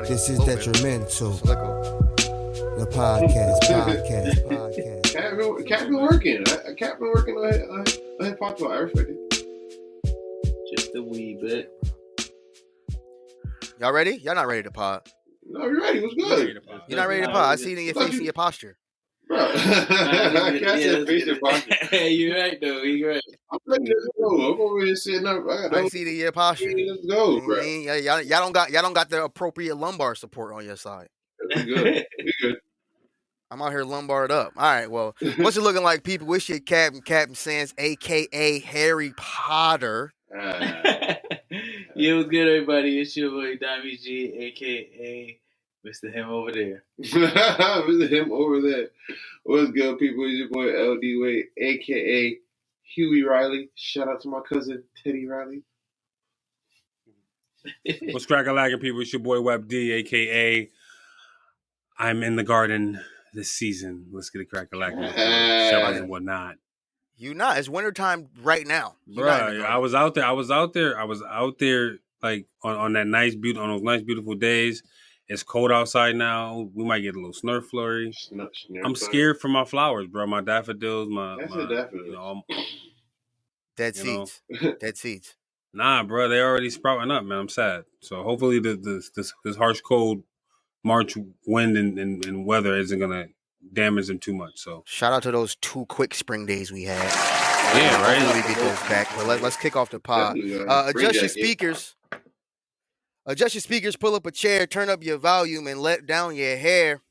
This is Detrimental. The podcast. Cat been working. Cat been working on his podcast. I respect it. Just a wee bit. Y'all ready? Y'all not ready to pod. No, you're ready. What's good? You're not ready to pod. I see it in your face and your posture. Bro, Cat said face and posture. Hey, you're right though. You're right. I'm ready to go. I'm over here sitting up. I see it in your posture. Let's go, bro. Y'all don't got the appropriate lumbar support on your side. We good. We good. I'm out here lumbared up. All right, well, what's it looking like, people? It's your Captain Sands, a.k.a. Harry Potter. Yo, what's good, everybody? It's your boy, Dommy G, a.k.a. Mr. Him over there. Mr. Him over there. What's good, people? It's your boy, L.D. Wade, a.k.a. Huey Riley. Shout out to my cousin, Teddy Riley. What's crack-a-lackin', people? It's your boy, Web D, a.k.a. I'm in the garden this season. Let's get it crack-a-lackin'. Shabbat and whatnot. You not. It's wintertime right now. Bruh, I was out there like on that nice, on those nice, beautiful days. It's cold outside now. We might get a little snurf flurry. I'm scared for my flowers, bro. My daffodils, Dead seeds. Dead seeds. Nah, bro, they already sprouting up, man. I'm sad. So hopefully this harsh, cold March wind and weather isn't gonna damage them too much. So shout out to those 2 quick spring days we had. Yeah, right. Let me get those back. But let's kick off the pod. Adjust your speakers. Adjust your speakers. Pull up a chair. Turn up your volume and let down your hair.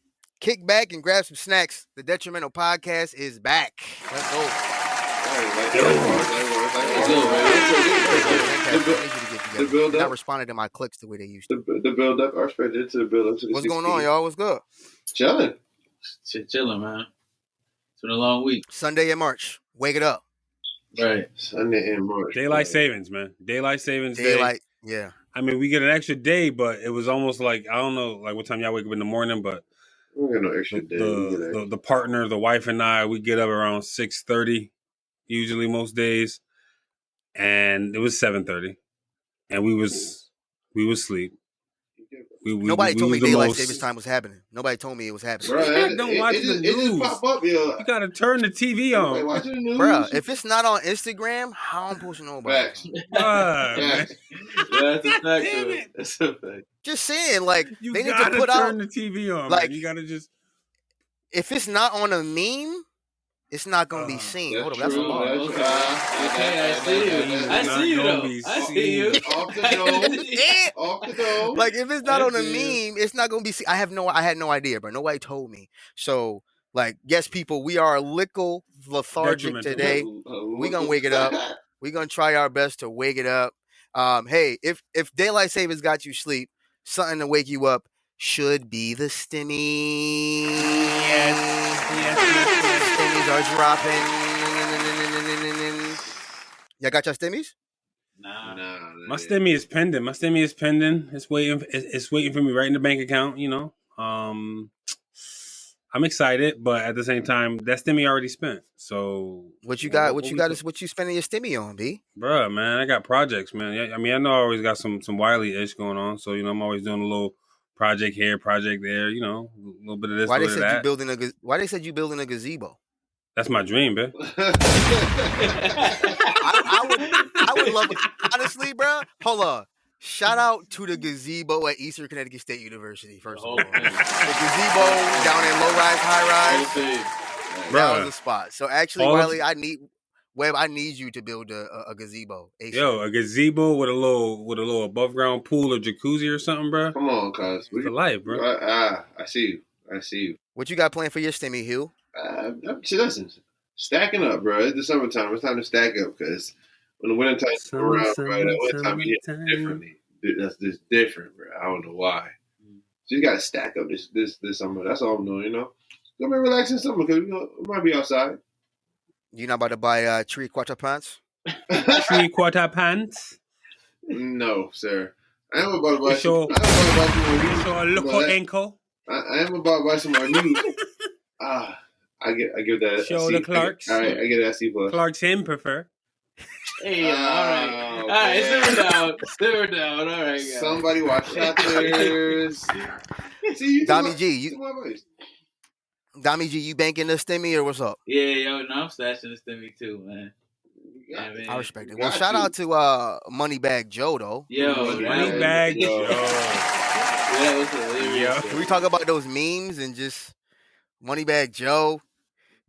Kick back and grab some snacks. The Detrimental Podcast is back. Let's go. The build up. Not responding to my clicks the way they used to. The build up. Our spread into the build up. What's going on, y'all? What's good? Chilling. Chilling, man. It's been a long week. Sunday in March. Wake it up. Right. Sunday in March. Daylight savings, man. Daylight savings. Yeah. I mean, we get an extra day, but it was almost like, I don't know, like what time y'all wake up in the morning, but we don't get no extra day. The partner, the wife and I, we get up around 6:30, usually most days, and it was 7:30, and we was asleep. Nobody told me daylight savings time was happening. Nobody told me it was happening. Bro, don't watch the news. It just pop up, yo. You gotta turn the TV on. Watching the news. Bro, if it's not on Instagram, how am I supposed to know about Facts. it? Facts. That's a fact. That's a fact. Just saying, like, you they need gotta to put turn out the TV on. like, man. You gotta just. If it's not on a meme, it's not gonna be seen. Hold on, that's a bar. Okay, I see you. I see you though. I see you. Off the dome. Like, if it's not on a meme, it's not gonna be seen. I had no idea, bro. Nobody told me. So, like, yes, people, we are a little lethargic today. We gonna wake it up. We gonna try our best to wake it up. Hey, if daylight savings got you sleep, something to wake you up should be the stimmy. Yes. Stimmies are dropping. Y'all got your stimmies? Nah. My stimmy is pending. It's waiting. It's waiting for me right in the bank account. You know. I'm excited, but at the same time, that stimmy already spent. So what you got? What you spending your stimmy on, B? Bruh, man, I got projects, man. I mean, I know I always got some Wiley ish going on. So you know, I'm always doing a little project here, project there. You know, a little bit of this. Why they said you building a gazebo? That's my dream, man. I would love it. Honestly, bro. Hold on. Shout out to the gazebo at Eastern Connecticut State University, first of all. The gazebo down in low-rise, high-rise. That was the spot. So actually, Wiley, I need you to build a gazebo. Yo, a gazebo with a little above ground pool or jacuzzi or something, bro. Come on, cuz. For life, bro. I see you. What you got planned for your stimmy, Hugh? Listen, stacking up, bro. It's the summertime. It's time to stack up because when the winter time comes around, bro, that winter time hits differently. That's just different, bro. I don't know why. So you gotta stack up this summer. That's all I'm doing, you know. Gonna be relaxing summer because we might be outside. You not about to buy 3 quarter pants? 3 quarter pants? No, sir. I am about to buy some more local ankle. I am about to buy some more new. I give that show the Clarks. All right, I give that C+. Clarks him prefer. Hey, all right, simmer down. All right, guys. Somebody watch Shouters. See, Dommy G, you banking the stimmy or what's up? Yeah, yo, no, I'm stashing the stimmy too, man. Yeah, I respect it. Well, shout out to Moneybagg Joe though. Yo, Moneybagg Joe. That was hilarious. Can we talk about those memes and just Moneybagg Joe,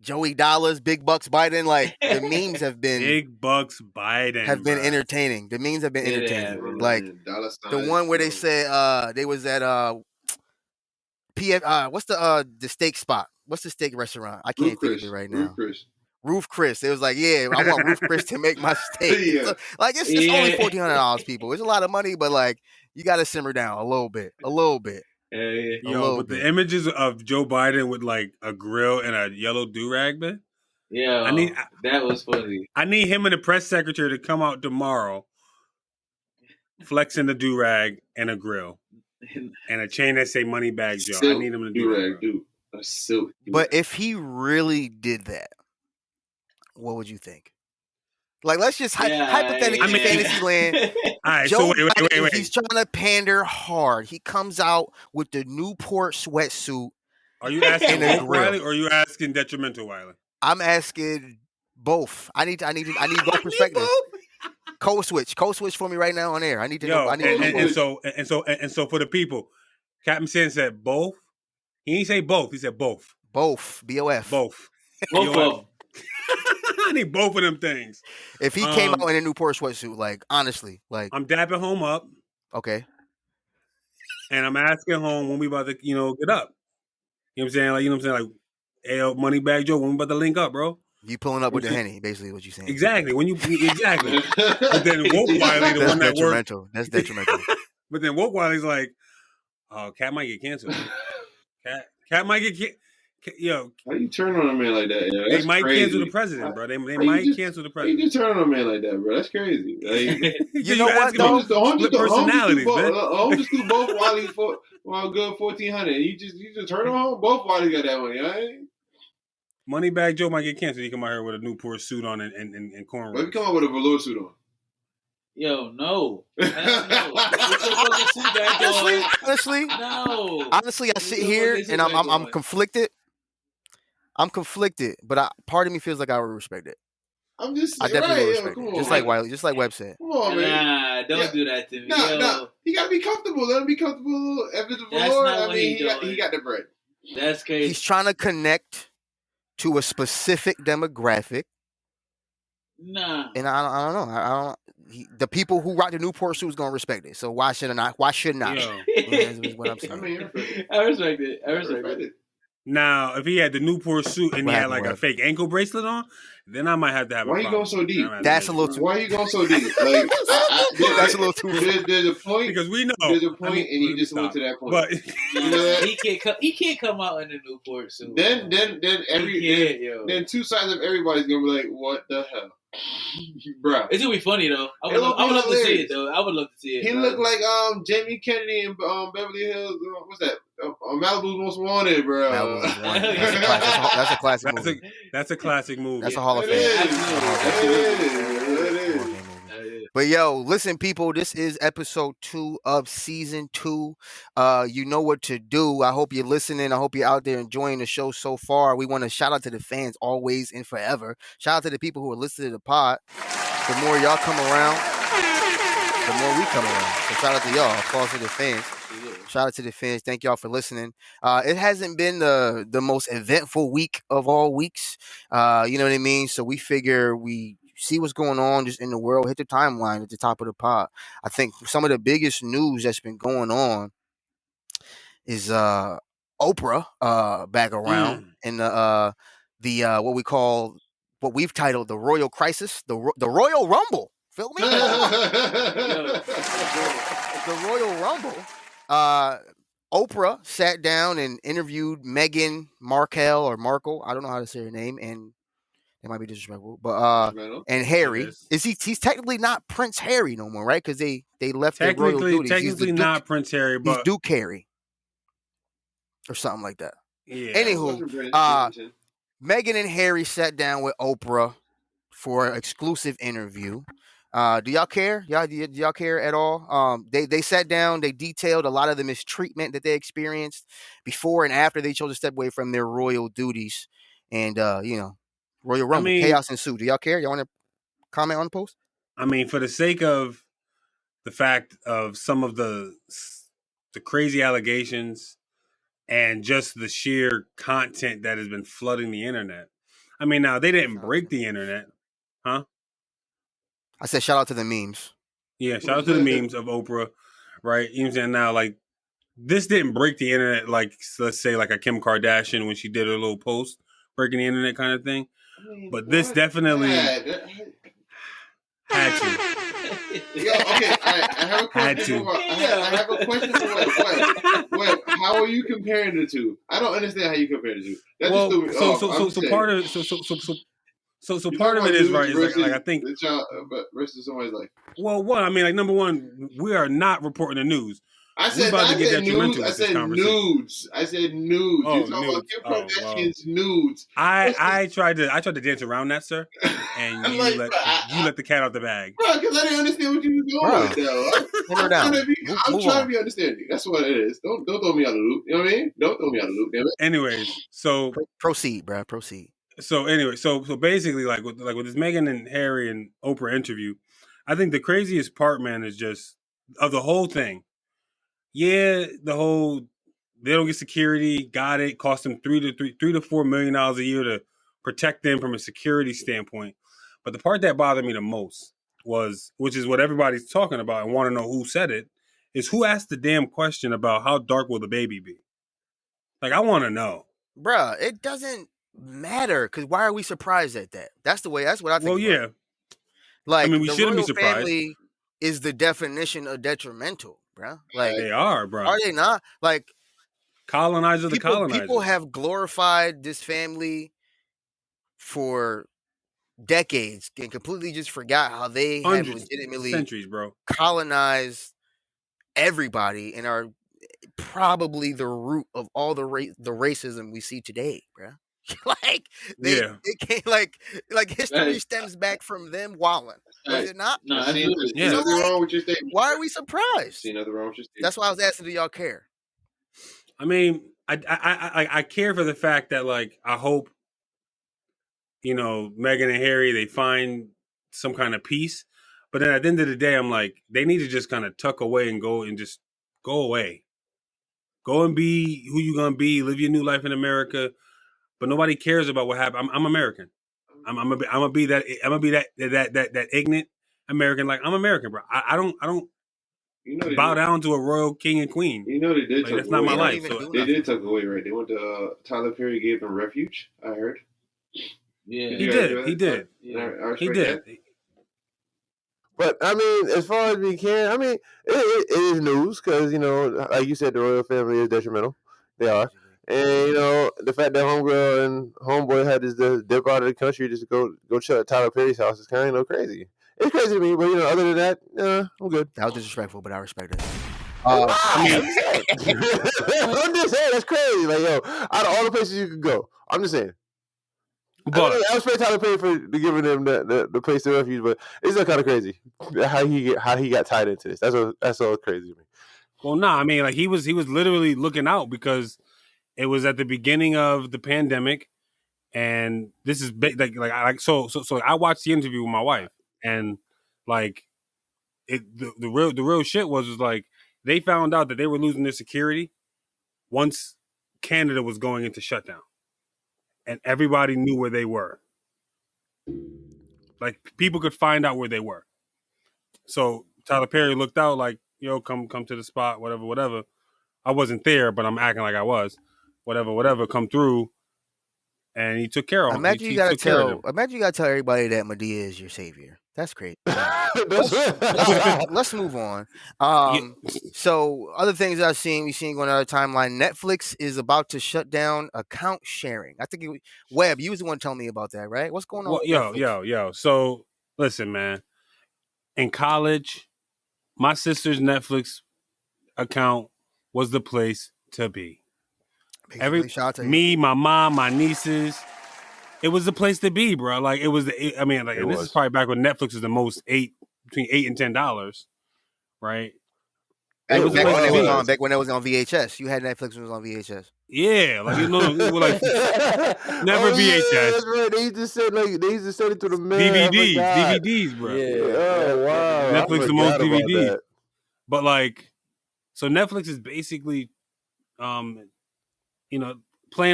Joey Dollars, Big Bucks Biden? Like the memes have been Big Bucks Biden have been entertaining. The memes have been entertaining. Like the one where they said they was at what's the steak spot? What's the steak restaurant? I can't think of it right now. Roof Chris. It was like, yeah, I want Roof Chris to make my steak. Yeah. So, like it's only $1,400, people. It's a lot of money, but like you got to simmer down a little bit. Yo, but the images of Joe Biden with like a grill and a yellow do-rag, man. Yeah, that was funny. I need him and the press secretary to come out tomorrow, flexing the do-rag and a grill and a chain that say Moneybagg Joe. I need him to do that. Dude. A silk. But if he really did that, what would you think? Like, let's just hypothetically fantasy land. All right, Joe so wait. He's trying to pander hard. He comes out with the Newport sweatsuit. Are you asking Woke Wiley or are you asking Detrimental Wiley? I'm asking both. I need both perspectives. Code switch for me right now on air. I need to know. And so for the people, Captain Sin said both. He didn't say both. He said both. Both. BOF. Both. Both of them. I need both of them things. If he came out in a Newport sweatsuit, like honestly, like I'm dapping home up. Okay. And I'm asking home when we about to, get up. You know what I'm saying? Like, like, hey, Moneybagg Joe, when we about to link up, bro. You pulling up with the Henny, basically what you saying. Exactly. Exactly. But then Woke Wiley, the one that worked. That's detrimental. But then Woke Wiley's like, oh, Cat might get canceled. Cat might get canceled. Yo, how you turn on a man like that? Yo? They might cancel the president, bro. They might cancel the president. How you just turn on a man like that, bro? That's crazy. Like, you know what? Split personalities, man. I'm just do both Wiley for a good $1,400. You just turn on both Wiley got that money, right? Moneybagg Joe might get canceled. He come out here with a Newport suit on and cornrows. But he come out with a velour suit on. Yo, no. Honestly, I sit here and I'm conflicted. I'm conflicted, but part of me feels like I would respect it. I'm just I definitely would respect it. Just like Wiley, just like Webb said. Come on, man. Nah, don't do that to me. Nah. He gotta be comfortable. Let him be comfortable. If it's a velour, I mean, he got the bread. That's crazy. He's trying to connect to a specific demographic. Nah. And I don't know. The people who rock the Newport suit is gonna respect it. So why should I not? Why should not? Is what I'm saying. I mean, I respect it. Now, if he had the Newport suit and he had like a fake ankle bracelet on, then I might have to have. Why you going so deep? That's a little too. Why you going so deep? Like, that's a little too. There's a point because we know there's a point, and you just went to that point. But you know that? He can't come out in the Newport suit. Then two sides of everybody's gonna be like, what the hell? Bro, it's gonna be funny though. I would love to see it though. I would love to see it. He looked like Jamie Kennedy in Beverly Hills. What's that? Malibu's Most Wanted, bro. Malibu's Wanted. That's a classic movie. That's a classic movie. That's a Hall of Fame. It is. But yo, listen, people, this is episode 2 of season 2. You know what to do. I hope you're listening. I hope you're out there enjoying the show so far. We want to shout out to the fans always and forever. Shout out to the people who are listening to the pod. The more y'all come around, the more we come around. So shout out to y'all. Applause to the fans. Shout out to the fans. Thank y'all for listening. It hasn't been the most eventful week of all weeks. You know what I mean? So we figure we see what's going on just in the world, hit the timeline at the top of the pod. I think some of the biggest news that's been going on is Oprah back around in the what we've titled the Royal Crisis, the Royal Rumble. Feel me? The Royal Rumble. Oprah sat down and interviewed Meghan Markle or Markle. I don't know how to say her name, and it might be disrespectful, but and Harry he's technically not Prince Harry no more, right? Because they left their royal duties. Technically not Prince Harry, but he's Duke Harry or something like that. Yeah. Anywho, Meghan and Harry sat down with Oprah for an exclusive interview. Do y'all care? Do y'all care at all? They sat down. They detailed a lot of the mistreatment that they experienced before and after they chose to step away from their royal duties, and Royal Rumble chaos ensued. Do y'all care? Y'all want to comment on the post? I mean, for the sake of the fact of some of the crazy allegations and just the sheer content that has been flooding the internet. I mean, now they didn't break the internet, huh? I said shout out to the memes. Yeah, shout out to the memes of Oprah, right? You know what I'm saying? Now, like, this didn't break the internet like, let's say, like a Kim Kardashian when she did her little post, breaking the internet kind of thing. I mean, but this definitely had to. Yo, okay, I have a question. I have a question for what? How are you comparing the two? I don't understand how you compare the two. That's So part of it is right. Is like I think versus somebody's like. Well, one. I mean, like number one, we are not reporting the news. I said nudes. I said nudes. Oh, you're talking about Kim Kardashian's nudes. I tried to dance around that, sir, and you let the cat out the bag. Bro, because I didn't understand what you were going with, though. I'm trying to be understanding. That's what it is. Don't throw me out of the loop. You know what I mean? Don't throw me out of the loop, damn it. Anyways, so proceed, bro. Proceed. So anyway, so basically, like with this Meghan and Harry and Oprah interview, I think the craziest part, man, is just of the whole thing. Yeah, the whole they don't get security, got it, cost them $3 to $4 million a year to protect them from a security standpoint. But the part that bothered me the most was, which is what everybody's talking about and want to know who said it, is who asked the damn question about how dark will the baby be? Like, I want to know. Bruh, it doesn't matter, because why are we surprised at that? That's what I think. Well, yeah. Like, I mean, we shouldn't be surprised. Family is the definition of detrimental, bro. Like, they are, bro. Are they not? Like, colonizers. People have glorified this family for decades and completely just forgot how they have legitimately centuries, bro, colonized everybody and are probably the root of all the racism we see today, bro. Like they can't like history stems back from them walling. Is it not? No, nothing wrong with your statement. Why are we surprised? See nothing wrong with your statement. That's why I was asking, do y'all care? I mean, I care for the fact that, like, I hope, Meghan and Harry, they find some kind of peace. But then at the end of the day, I'm like, they need to just kind of tuck away and just go away. Go and be who you're gonna be. Live your new life in America. But nobody cares about what happened. I'm American. I'm gonna be that ignorant American. Like, I'm American, bro. I don't bow down to a royal king and queen. They did. Like, that's not my life. So they did tuck away, right? They went to Tyler Perry gave them refuge. I heard. Yeah, he did. He did. He did. But I mean, as far as we can, I mean, it is news because like you said, the royal family is detrimental. They are. And the fact that homegirl and homeboy had to dip out of the country just to go chill at Tyler Perry's house is kind of crazy. It's crazy to me, but other than that, I'm good. That was disrespectful, but I respect it. I'm just saying, that's crazy. Like, out of all the places you could go, I'm just saying. But I respect Tyler Perry for giving them the place to refuge, but it's still kind of crazy how he got tied into this. That's all crazy to me. Well, no, I mean, like, he was literally looking out because it was at the beginning of the pandemic, and this is so I watched the interview with my wife, and like the real shit was like they found out that they were losing their security once Canada was going into shutdown, and everybody knew where they were. Like, people could find out where they were. So Tyler Perry looked out like, yo, come to the spot, whatever. I wasn't there, but I'm acting like I was. Whatever, come through, and he took care of him. Imagine you gotta tell everybody that Madea is your savior. That's great. Let's move on. So other things that we've seen going on our timeline. Netflix is about to shut down account sharing. I think Webb, you was the one telling me about that, right? What's going on? Well, yo. So listen, man. In college, my sister's Netflix account was the place to be. Me, my mom, my nieces, It was the place to be, bro. Like it was. And this is probably back when Netflix was the most between $8 and $10, right? Back when it was on VHS. You had Netflix when it was on VHS. Yeah, like never VHS. That's right. They used to send it to the mail. DVDs, bro. Yeah. Oh wow. Netflix the most DVDs. But like, so Netflix is basically, playing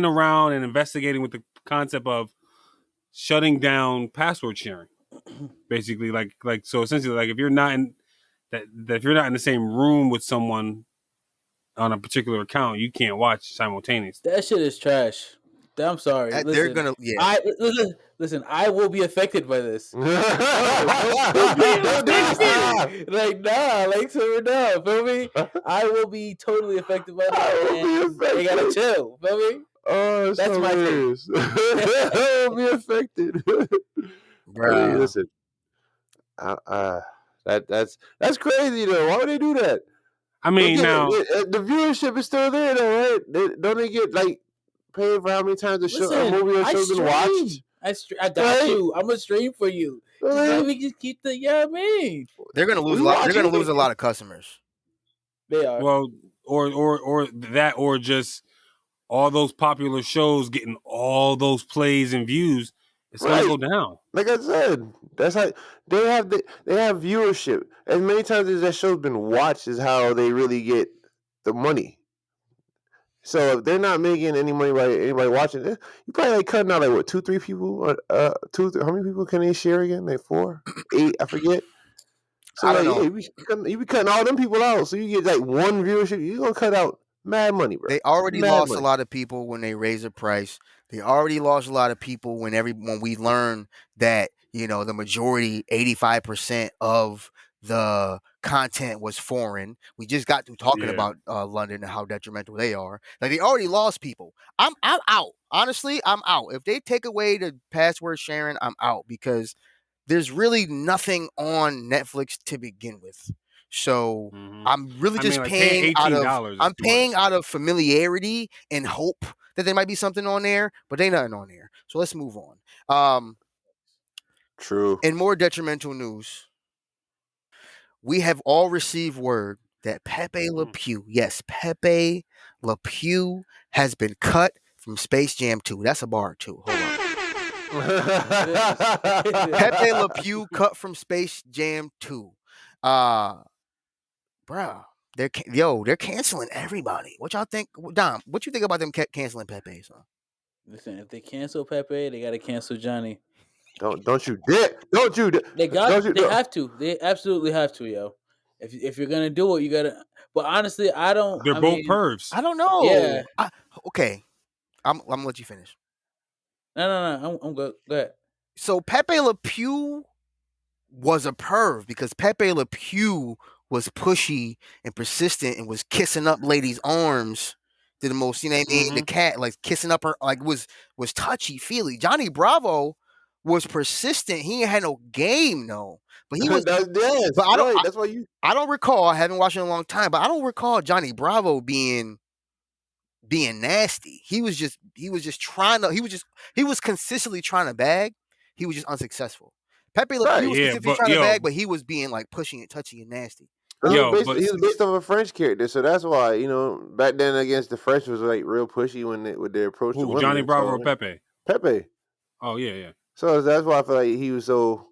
around and investigating with the concept of shutting down password sharing. Basically, so essentially, like if you're not in if you're not in the same room with someone on a particular account, you can't watch simultaneously. That shit is trash. I'm sorry. They're gonna. Yeah. Listen. I will be affected by this. Feel me? I will be totally affected by that. They gotta chill. Feel me? Oh, that's my case. I will be affected. Bro, hey, listen. That's crazy though. Why would they do that? I mean, now the viewership is still there though, right? Don't they get like paid for how many times a movie or show's been watched? I got you. I'm gonna stream for you. We just keep the They're gonna lose a lot. They're gonna lose a lot of customers. They are. Well, or that, or just all those popular shows getting all those plays and views. It's gonna go down. Like I said, that's how they have viewership. As many times as that show's been watched is how they really get the money. So if they're not making any money by anybody watching it, you probably like cutting out like what 2-3 people. How many people can they share again? Like 4, 8, I forget. So I don't know. You be cutting all them people out, so you get like one viewership. You're gonna cut out mad money, bro. They already lost a lot of people when they raised the price. They already lost a lot of people when we learned that, the majority, 85% of the content was foreign. We just got through talking about London and how detrimental they are. Like, they already lost people. I'm out. Honestly, I'm out. If they take away the password sharing, I'm out, because there's really nothing on Netflix to begin with. So I'm really just paying out of familiarity and hope that there might be something on there, but ain't nothing on there. So let's move on. True. In more detrimental news, we have all received word that Pepe Le Pew, yes, Pepe Le Pew has been cut from Space Jam 2. That's a bar too. Hold on. Pepe Le Pew cut from Space Jam 2. Bro, they're canceling everybody. What y'all think, Dom? What you think about them canceling Pepe? So, listen, if they cancel Pepe, they gotta cancel Johnny. Don't you dare! Don't you? They have to. They absolutely have to, yo. If you're gonna do it, you gotta. But honestly, I don't. They're both pervs. I don't know. Yeah. Okay. I'm gonna let you finish. No. I'm good. Go ahead. So Pepe Le Pew was a perv because Pepe Le Pew was pushy and persistent and was kissing up ladies' arms to the most, the cat, like kissing up her, like was touchy-feely. Johnny Bravo was persistent. He ain't had no game, no. But he was that's why I don't recall, I haven't watched it in a long time, but I don't recall Johnny Bravo being nasty. He was consistently trying to bag. He was just unsuccessful. Pepe Le Pew was consistently trying to bag, but he was being like pushing and touchy and nasty. He was based off a French character, so that's why back then against the French was like real pushy with their approach to women. Johnny Bravo or Pepe? Pepe. Oh yeah. So that's why I feel like he was so.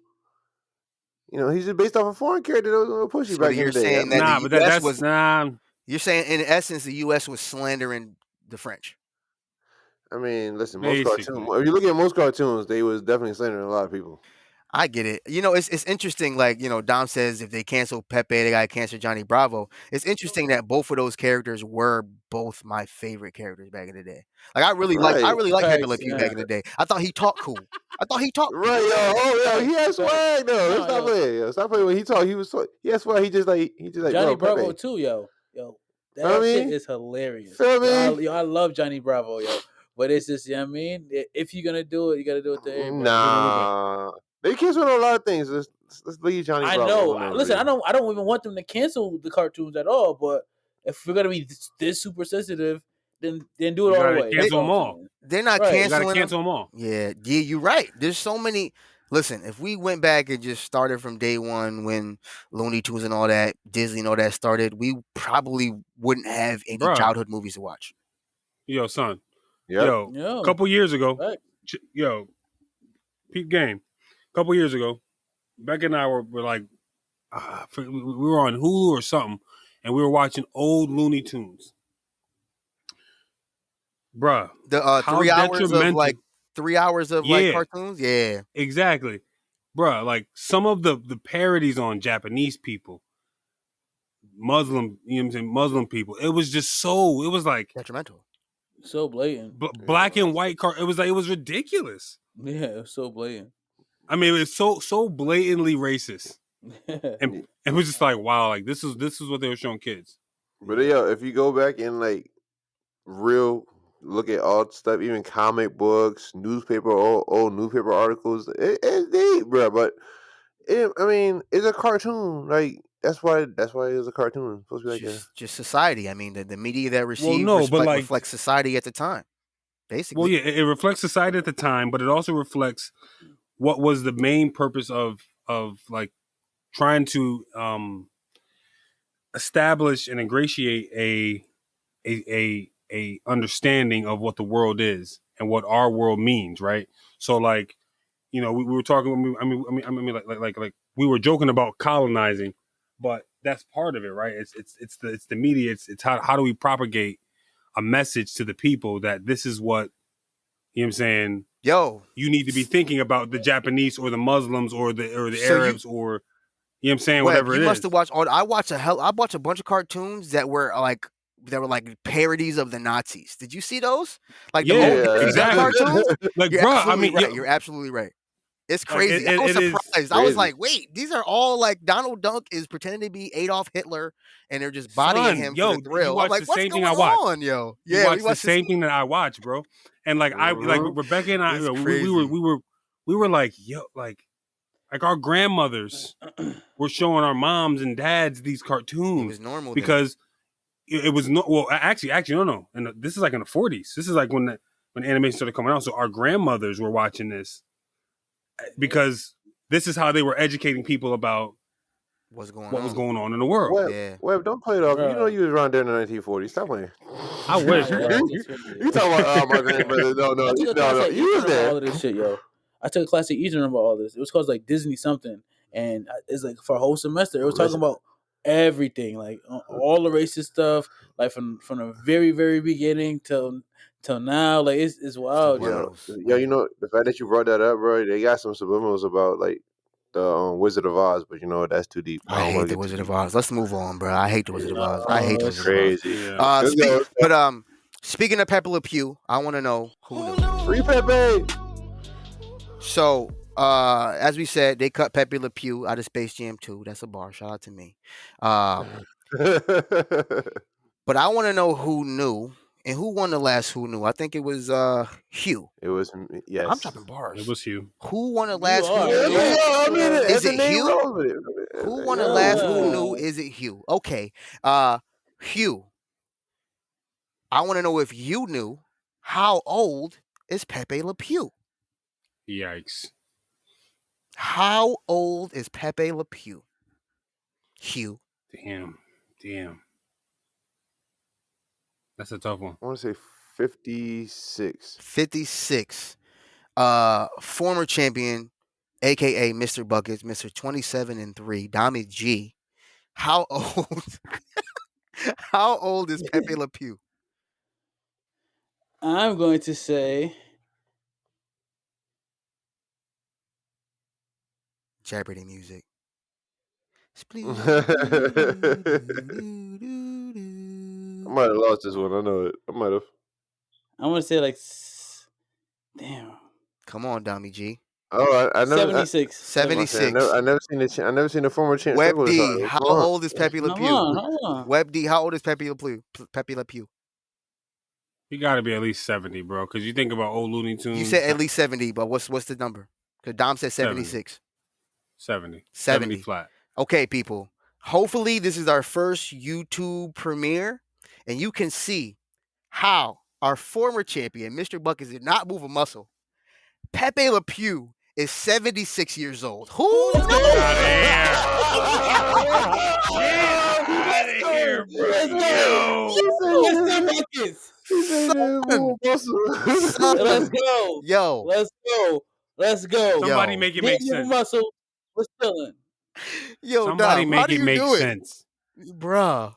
He's just based off a foreign character that was a little pushy back in the day. Saying that you're saying in essence the U.S. was slandering the French. I mean, listen, most cartoons. If you look at most cartoons, they was definitely slandering a lot of people. I get it. It's interesting. Like, Dom says if they cancel Pepe, they gotta cancel Johnny Bravo. It's interesting that both of those characters were both my favorite characters back in the day. Like, I really like Pepe Le Pew back in the day. I thought he talked cool. Right, yo, he had swag though. Stop playing, yo. Stop playing when he talked. He had swag. He just like Johnny Bravo too, yo. That shit is hilarious. I love Johnny Bravo, yo. But it's just, if you're gonna do it, you gotta do it to everybody. Nah. They cancel a lot of things. Let's leave Johnny Bravo. I know. Listen, I don't even want them to cancel the cartoons at all. But if we're gonna be this super sensitive, then do it all the way. Cancel them all. They're not Right. canceling You gotta cancel them all. Yeah, you're right. There's so many. Listen, if we went back and just started from day one when Looney Tunes and all that, Disney and all that started, we probably wouldn't have any childhood movies to watch. Yo, son. Yep. Yo, a couple years ago, peep game. A couple years ago, Becca and I were like, we were on Hulu or something, and we were watching old Looney Tunes. Bruh. The 3 hours of like 3 hours of like cartoons? Yeah. Exactly. Bruh, like some of the parodies on Japanese people, Muslim, you know what I'm saying, Muslim people, it was just so, it was like detrimental. So blatant. Black and white it was ridiculous. Yeah, it was so blatant. I mean, it was so blatantly racist. And it was just like, wow, like this is what they were showing kids. But yeah, if you go back and like look at all stuff, even comic books, newspaper, old newspaper articles, it's deep, bro. But I mean, it's a cartoon. Like that's why it's a cartoon. It's supposed to be like just society. I mean, the media that received reflects society at the time, basically. Well, yeah, it reflects society at the time, but it also reflects what was the main purpose of like trying to establish and ingratiate a understanding of what the world is and what our world means, right? So, like, you know, we were talking. I mean, like we were joking about colonizing, but that's part of it, right? It's the media. It's how do we propagate a message to the people that this is what, you know what I'm saying? Yo, you need to be thinking about the Japanese or the Muslims or the Arabs or, you know what I'm saying? Whatever it is. You must have watched I watched a bunch of cartoons that were like parodies of the Nazis. Did you see those? Like exactly. cartoons? Like, bro, I mean, right. You're absolutely right. It's crazy. I was surprised. I was like, wait, these are all like Donald Duck is pretending to be Adolf Hitler and they're just bodying him for the thrill. I'm like, what's going on, yo? Yeah, we watched the same thing that I watch, bro. And like like Rebecca and I, we were like, yo, like our grandmothers were showing our moms and dads these cartoons. It was normal because it was actually no. And this is like in the 40s. This is like when animation started coming out. So our grandmothers were watching this because this is how they were educating people about what was going on in the world. Web, don't play it off. You know you was around there in the 1940s. Stop playing. I wish. You talking about my grandmother? No. You was there. All of this shit, yo. I took a class at Eastern about all this. It was called like Disney something, and it's like for a whole semester. It was talking about everything, like all the racist stuff, like from the very very beginning till now. Like it's wild, yo. Yeah, you know the fact that you brought that up, bro. They got some subliminals about like the Wizard of Oz, but you know that's too deep. I hate the Wizard of Oz. Let's move on, bro. I hate the Wizard of Oz. I hate the Wizard crazy. of Oz. Speaking of Pepe Le Pew, I want to know who knew. Free Pepe. So, as we said, they cut Pepe Le Pew out of Space Jam 2. That's a bar. Shout out to me. But I want to know who knew. And who won the last Who Knew? I think it was Hugh. It was, yes. I'm dropping bars. It was Hugh. Who won the last Who Knew? Is it Hugh? Who won the last Who Knew? Is it Hugh? Okay. Hugh. I want to know if you knew how old is Pepe Le Pew? Yikes. How old is Pepe Le Pew? Hugh. Damn. That's a tough one. I want to say 56. 56. Former champion, aka Mr. Buckets, Mr. 27-3, Dommy G. How old? How old is Pepe Le Pew? I'm going to say Jeopardy music. I might have lost this one. I know it. I might have. I'm gonna say like, damn. Come on, Dommy G. Oh, I never. 76. 76. I never seen the former champ. Web D, how old is Pepe Le Pew? Hold on. Web D, how old is Pepe Le Pew? Pepe Le Pew. You got to be at least 70, bro. Because you think about old Looney Tunes. You said at least 70, but what's the number? Because Dom said 76. 70 flat. Okay, people. Hopefully, this is our first YouTube premiere, and you can see how our former champion, Mr. Buckets, did not move a muscle. Pepe Le Pew is 76 years old. Who Get knew? out of here, bro. Let's go. Yo. Let's go. Somebody make it make sense. Muscle. We're chilling. Yo, Somebody Dom, make how do it you make do sense. Bruh.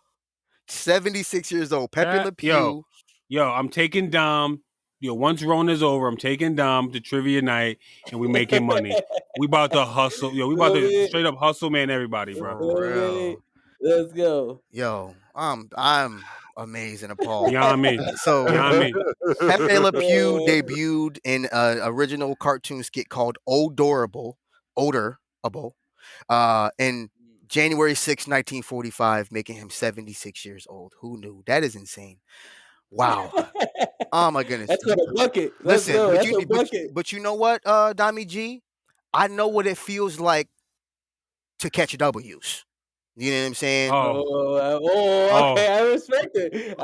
76 years old. Pepe Le Pew. Yo, I'm taking Dom. Yo, once Rona's over, I'm taking Dom to trivia night, and we making money. We about to hustle. Yo, we about to straight up hustle, man. Everybody, bro. Real. Let's go. Yo, I'm amazed and appalled. Beyond me. So Beyond me. Pepe Le Pew debuted in an original cartoon skit called Odorable, in January 6, 1945, making him 76 years old. Who knew? That is insane. Wow. Oh my goodness. That's a bucket. Listen, That's a bucket. but you know what, Dommy G? I know what it feels like to catch W's. You know what I'm saying? Okay. I respect it.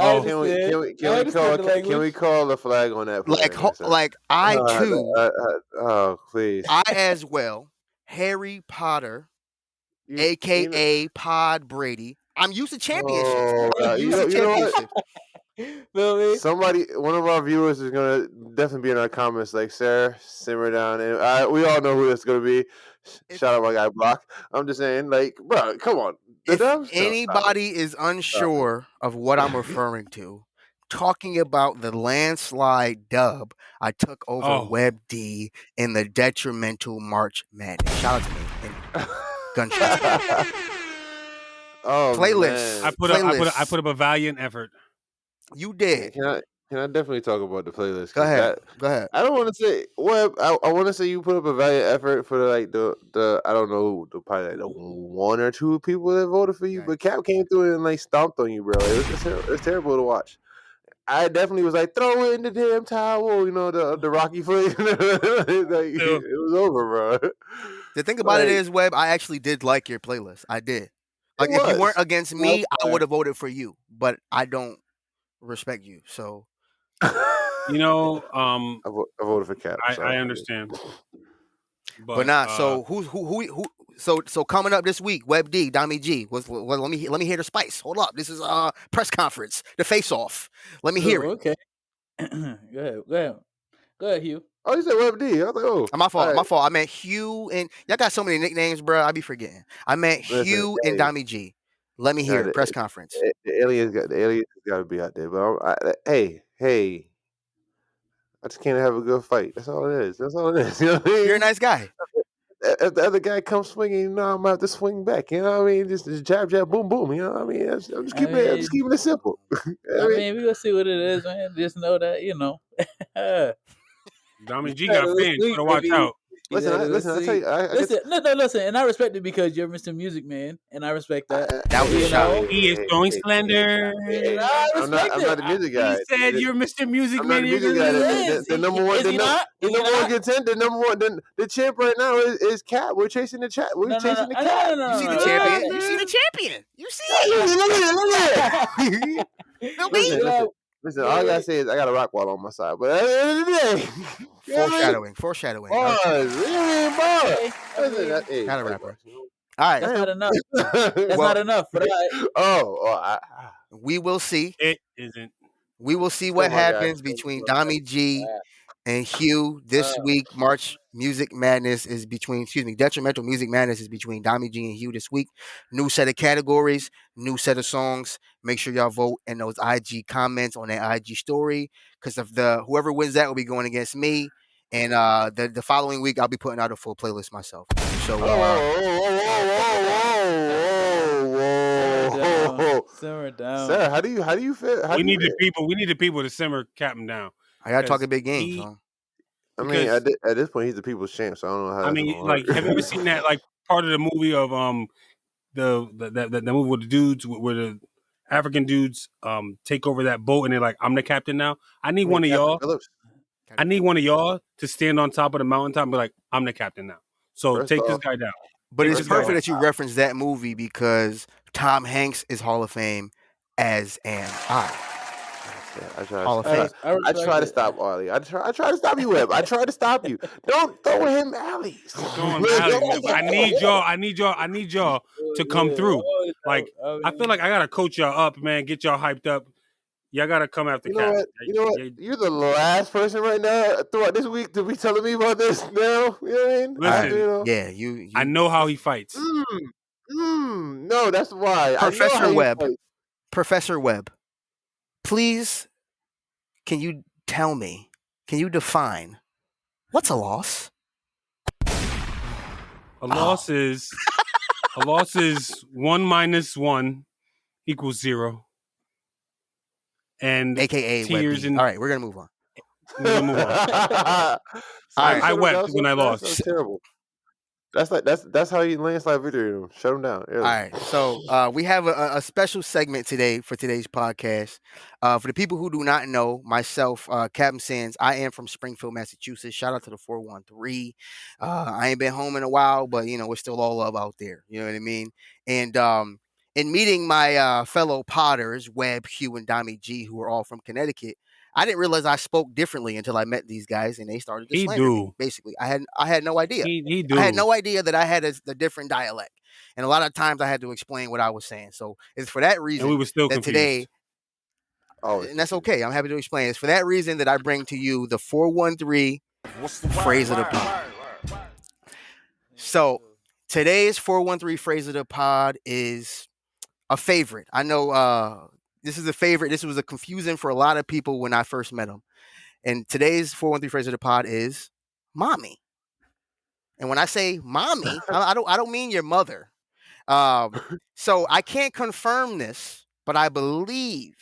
Can we call the flag on that? Like I too. Please. I as well. Harry Potter, aka Pod Brady. I'm used to championships. Somebody, one of our viewers is gonna definitely be in our comments like, "Sarah, simmer down." And we all know who that's gonna be. Shout out my guy Block. I'm just saying, like, bro, come on. If anybody is unsure of what I'm referring to, talking about the landslide dub I took over Web D in the Detrimental March Madness. Shout out to me and Gunshot. Playlist. Man. I put up a valiant effort. You did. Can I definitely talk about the playlist? Go ahead. I don't want to say I want to say you put up a valiant effort for the I don't know, probably like the one or two people that voted for you, but Cap came through and like stomped on you, bro. It was terrible to watch. I definitely was like, throw it in the damn towel, you know, the Rocky flick. It was over, bro. The thing about it is, Webb, I actually did like your playlist. I did. Like, if you weren't against me, I would have voted for you. But I don't respect you, so. You know, I voted for Cap. I understand. But not. So who? So coming up this week, Web D, Dommy G. Let me hear the spice. Hold up, this is press conference, the face off. Let me hear it. Okay. Go ahead, Hugh. Oh, you said Web D. I was like, oh, my fault. Right. My fault. I meant Hugh and y'all got so many nicknames, bro. I be forgetting. I meant Hugh and Dommy G. Let me hear it. Press conference. The aliens got to be out there. But hey. I just can't have a good fight. That's all it is. You know what I mean? You're a nice guy. If the other guy comes swinging, you know, I'm gonna have to swing back. You know what I mean? Just jab, boom, boom. You know what I mean? I'm just keeping it simple. I mean, we gonna see what it is, man. Just know that, you know. Dommy G got fans. You gotta watch out. Listen, I tell you. Listen, and I respect it because you're Mr. Music Man, and I respect that. That was a shot. He is throwing slender. I'm not the music guy. He said you're Mr. Music Man. The number one contender, the champ right now is Cap. We're chasing the chat. We're chasing the Cap. You see the champion. You see the champion. You see it. Listen, all I gotta say is I got a rock wall on my side. But at the end of the day, foreshadowing. Listen, not a rapper. All right, that's not enough. That's not enough. But we will see. It isn't. We will see what happens between Dommy G and Hugh this week. Detrimental Music Madness is between Dommy G and Hugh this week. New set of categories, new set of songs. Make sure y'all vote in those IG comments on that IG story, because whoever wins that will be going against me. And the following week I'll be putting out a full playlist myself. So simmer down. Sarah, how do you feel? We need the people to simmer Captain down. I gotta talk a big game. I mean, at this point, he's the people's champ, so I don't know how. I mean, like, have you ever seen that like part of the movie of the movie with the dudes where the African dudes take over that boat and they're like, I'm the captain now. I need one of y'all. I need one of y'all to stand on top of the mountaintop and be like, I'm the captain now. So take this guy down. But it's perfect that you reference that movie because Tom Hanks is Hall of Fame, as am I. Yeah, I try. Hall of I, Fame. I try to stop Ollie. I try to stop you, Webb. I try to stop you. Don't throw him alleys. Throwing him alleys, man. But I need y'all to come through. Like, I feel like I gotta coach y'all up, man. Get y'all hyped up. Y'all gotta come after You know Cap. what? You know what? You're the last person right now throughout this week to be telling me about this now. You know what I mean? Listen, yeah, you I know how he fights. No, that's why. Professor I know Webb. Professor Webb, please, can you tell me? Can you define what's a loss? A loss is 1 minus 1 equals 0. And AKA tears and all right, we're gonna move on. We're gonna move on. All right. I wept when I lost. That's terrible. That's how you landslide victory. Shut him down. Early. All right. So we have a special segment today for today's podcast. For the people who do not know, myself, Captain Sands, I am from Springfield, Massachusetts. Shout out to the 413. I ain't been home in a while, but we're still all love out there. You know what I mean? And in meeting my fellow Potters, Webb, Hugh, and Dommy G, who are all from Connecticut, I didn't realize I spoke differently until I met these guys, and they started to slander me. Basically, I had no idea. I had no idea that I had a different dialect, and a lot of times I had to explain what I was saying. So it's for that reason and we were still that confused. today, and that's okay. I'm happy to explain. It's for that reason that I bring to you the 413 phrase of the pod. So today's 413 phrase of the pod is a favorite. I know this is a favorite. This was a confusing for a lot of people when I first met them. And today's 413 phrase of the pod is mommy. And when I say mommy, I don't mean your mother. So I can't confirm this, but I believe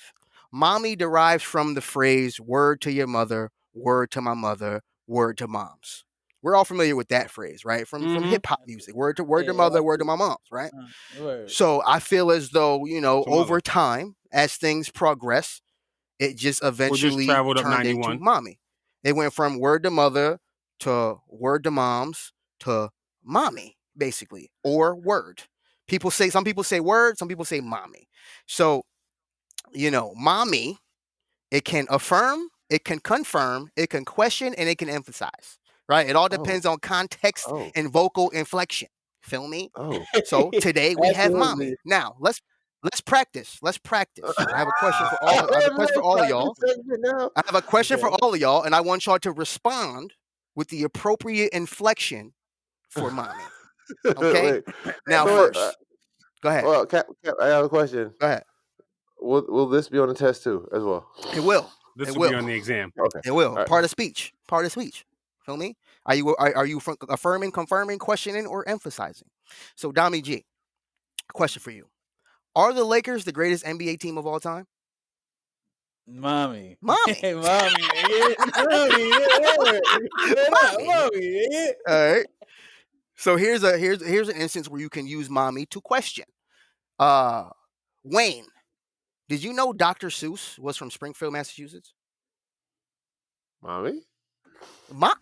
mommy derives from the phrase word to your mother, word to my mother, word to moms. We're all familiar with that phrase, right? From hip hop music, word to mother, word to my moms, right? So I feel as though, over time, as things progress, it just eventually turned into mommy. It went from word to mother to word to moms to mommy, basically, or word. Some people say word, some people say mommy. So, mommy, it can affirm, it can confirm, it can question, and it can emphasize, right? It all depends on context and vocal inflection. Feel me? So today we have mommy. Now let's practice. Let's practice. I have a question for all. I have a question for all of y'all. I have a question for all of y'all, and I want y'all to respond with the appropriate inflection for mommy. Okay. Now first, go ahead. Well, Cap, I have a question. Go ahead. Will this be on the test too, as well? It will. This will be on the exam. Okay. It will. Right. Part of speech. Feel me? Are you affirming, confirming, questioning, or emphasizing? So, Dommy G, question for you: are the Lakers the greatest NBA team of all time? Mommy. Mommy. Mommy. All right. So here's an instance where you can use mommy to question. Wayne, did you know Dr. Seuss was from Springfield, Massachusetts? Mommy? Mommy.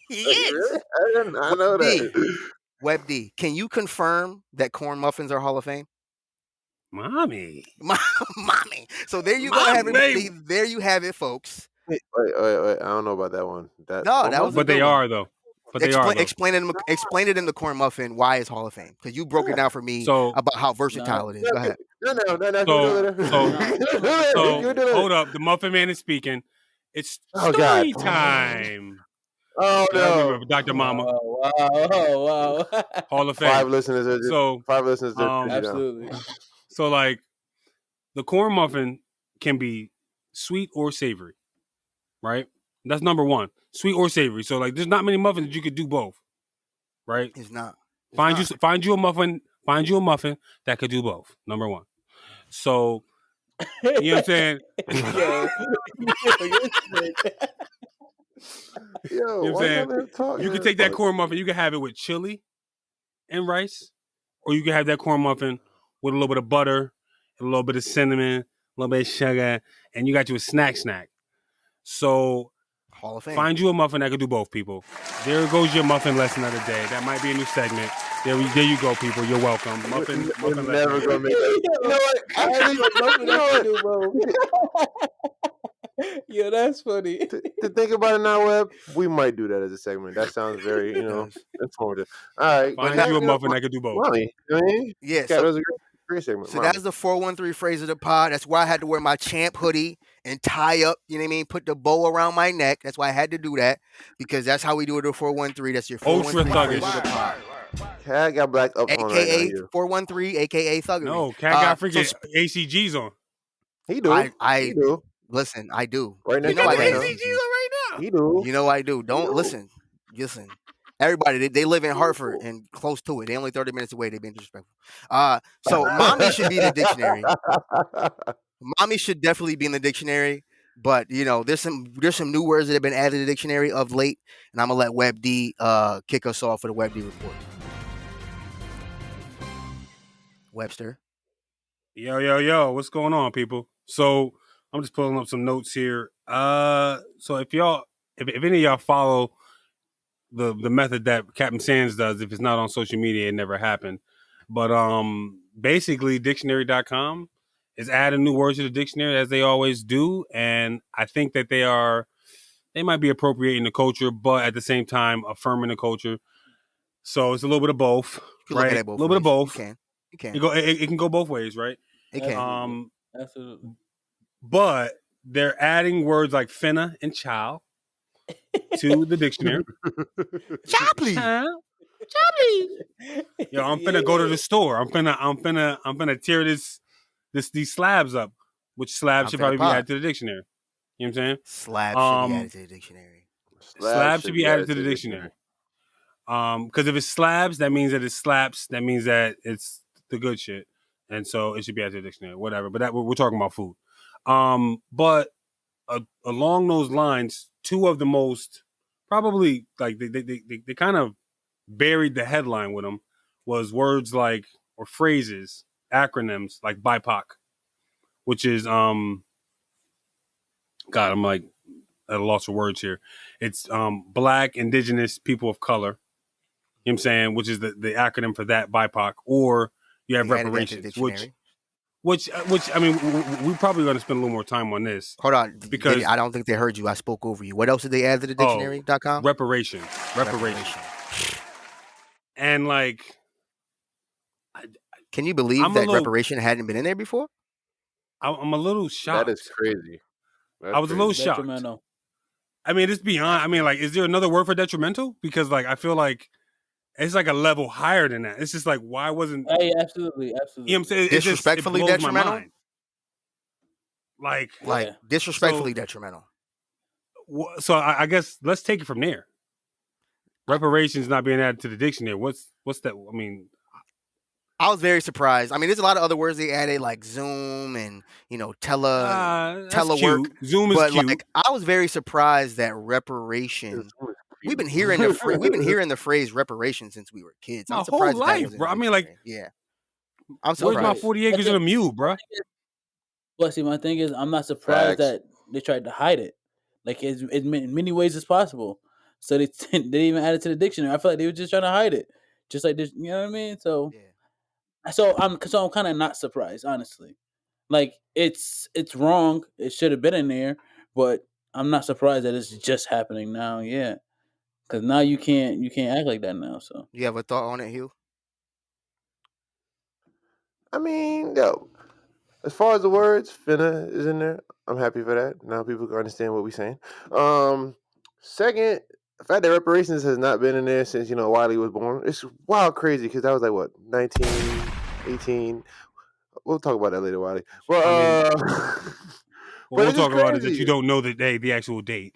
Yes. I know that. Web D, can you confirm that corn muffins are Hall of Fame? Mommy. Mommy. So there you go. There you have it, folks. Wait. I don't know about that one. That was. But they are though. But explain it in the corn muffin why it's Hall of Fame, because you broke it down for me about how versatile it is. Go ahead. So hold up, the Muffin Man is speaking. It's story time. Oh no, Dr. Mama. Wow. Hall of Fame. 5 listeners. Absolutely. So like, the corn muffin can be sweet or savory, right? That's number one. Sweet or savory. So like, there's not many muffins that you could do both, right? It's not. Find you a muffin that could do both. Number one. So, you know what I'm saying? You know what I'm saying? You can take that corn muffin. You can have it with chili and rice, or you can have that corn muffin with a little bit of butter, a little bit of cinnamon, a little bit of sugar, and you got you a snack. So Hall of Fame. Find you a muffin that could do both, people. There goes your muffin lesson of the day. That might be a new segment. There you go, people. You're welcome. Muffin lesson. Never gonna make it. You know what? Yo, that's funny. To think about it now, Web, we might do that as a segment. That sounds very, informative. All right. Find you a muffin that could do both. Money. I mean, Yeah, that was a great segment. So that's the 413 phrase of the pod. That's why I had to wear my champ hoodie and tie up, you know what I mean? Put the bow around my neck. That's why I had to do that, because that's how we do it at 413. That's your 413 Ultra phrase of the pod. Cat got black up on right AKA now. 413, AKA Thuggery. No, Cat got freaking ACGs on. He do. He do. Listen, I do. Right now. You got the ACGs on right now. He do. You know I do. Don't listen. Everybody, they live in Hartford and close to it. They only 30 minutes away. They've been disrespectful. So mommy should be in the dictionary. Mommy should definitely be in the dictionary. But there's some new words that have been added to the dictionary of late, and I'm gonna let Web D kick us off for the Web D report. Webster. Yo, what's going on, people? So I'm just pulling up some notes here. So if any of y'all follow the method that Captain Sands does, if it's not on social media, it never happened. But basically, dictionary.com is adding new words to the dictionary, as they always do, and I think that they might be appropriating the culture, but at the same time affirming the culture. So it's a little bit of both, right? A little bit of both. You can. It can go both ways, right? It can. Absolutely. But they're adding words like finna and chow to the dictionary. Chopley. Yo, I'm finna go to the store. I'm finna tear these slabs up, which slabs should probably be added to the dictionary. You know what I'm saying? Slabs should be added to the dictionary. Slabs should be added to the dictionary. Because if it's slabs, that means that it's slaps. That means that it's the good shit, and so it should be added to the dictionary. Whatever. But we're talking about food. But along those lines, two of the most probably like they kind of buried the headline with them was words like, or phrases, acronyms like BIPOC, which is God, I'm like at a loss of words here. It's Black, Indigenous, People of Color. You know what I'm saying? Which is the acronym for that, BIPOC, or you have reparations, which I mean, we're probably going to spend a little more time on this. Hold on, because I don't think they heard you. I spoke over you. What else did they add to the dictionary.com? Reparation. And like, can you believe that reparation hadn't been in there before? I'm a little shocked. That is crazy. I was a little shocked. I mean, it's beyond. I mean, like, is there another word for detrimental? Because like, I feel like it's like a level higher than that. It's just like, why wasn't? Hey, absolutely. You know what I'm saying? Disrespectfully detrimental. Like disrespectfully detrimental. So I guess let's take it from there. Reparations not being added to the dictionary. What's that? I mean, I was very surprised. I mean, there's a lot of other words they added, like Zoom and telework. Zoom is cute. Like, I was very surprised that reparation. We've been hearing the phrase reparation since we were kids. My whole life, bro. I mean, like, yeah. I'm surprised. Where's my 40 acres and a mule, bro? Well, see, my thing is, I'm not surprised that they tried to hide it. Like, in many ways it's possible. So they didn't even add it to the dictionary. I feel like they were just trying to hide it, just like this. You know what I mean? So, I'm kind of not surprised, honestly. Like, it's wrong. It should have been in there, but I'm not surprised that it's just happening now. Yeah, because now you can't act like that now. So, you have a thought on it, Hugh? I mean, as far as the words, finna is in there. I'm happy for that. Now people can understand what we're saying. Second, the fact that reparations has not been in there since, Wiley was born. It's wild crazy because that was like, what, 1918? We'll talk about that later, Wiley. Well, what we'll talk about is that you don't know the actual date,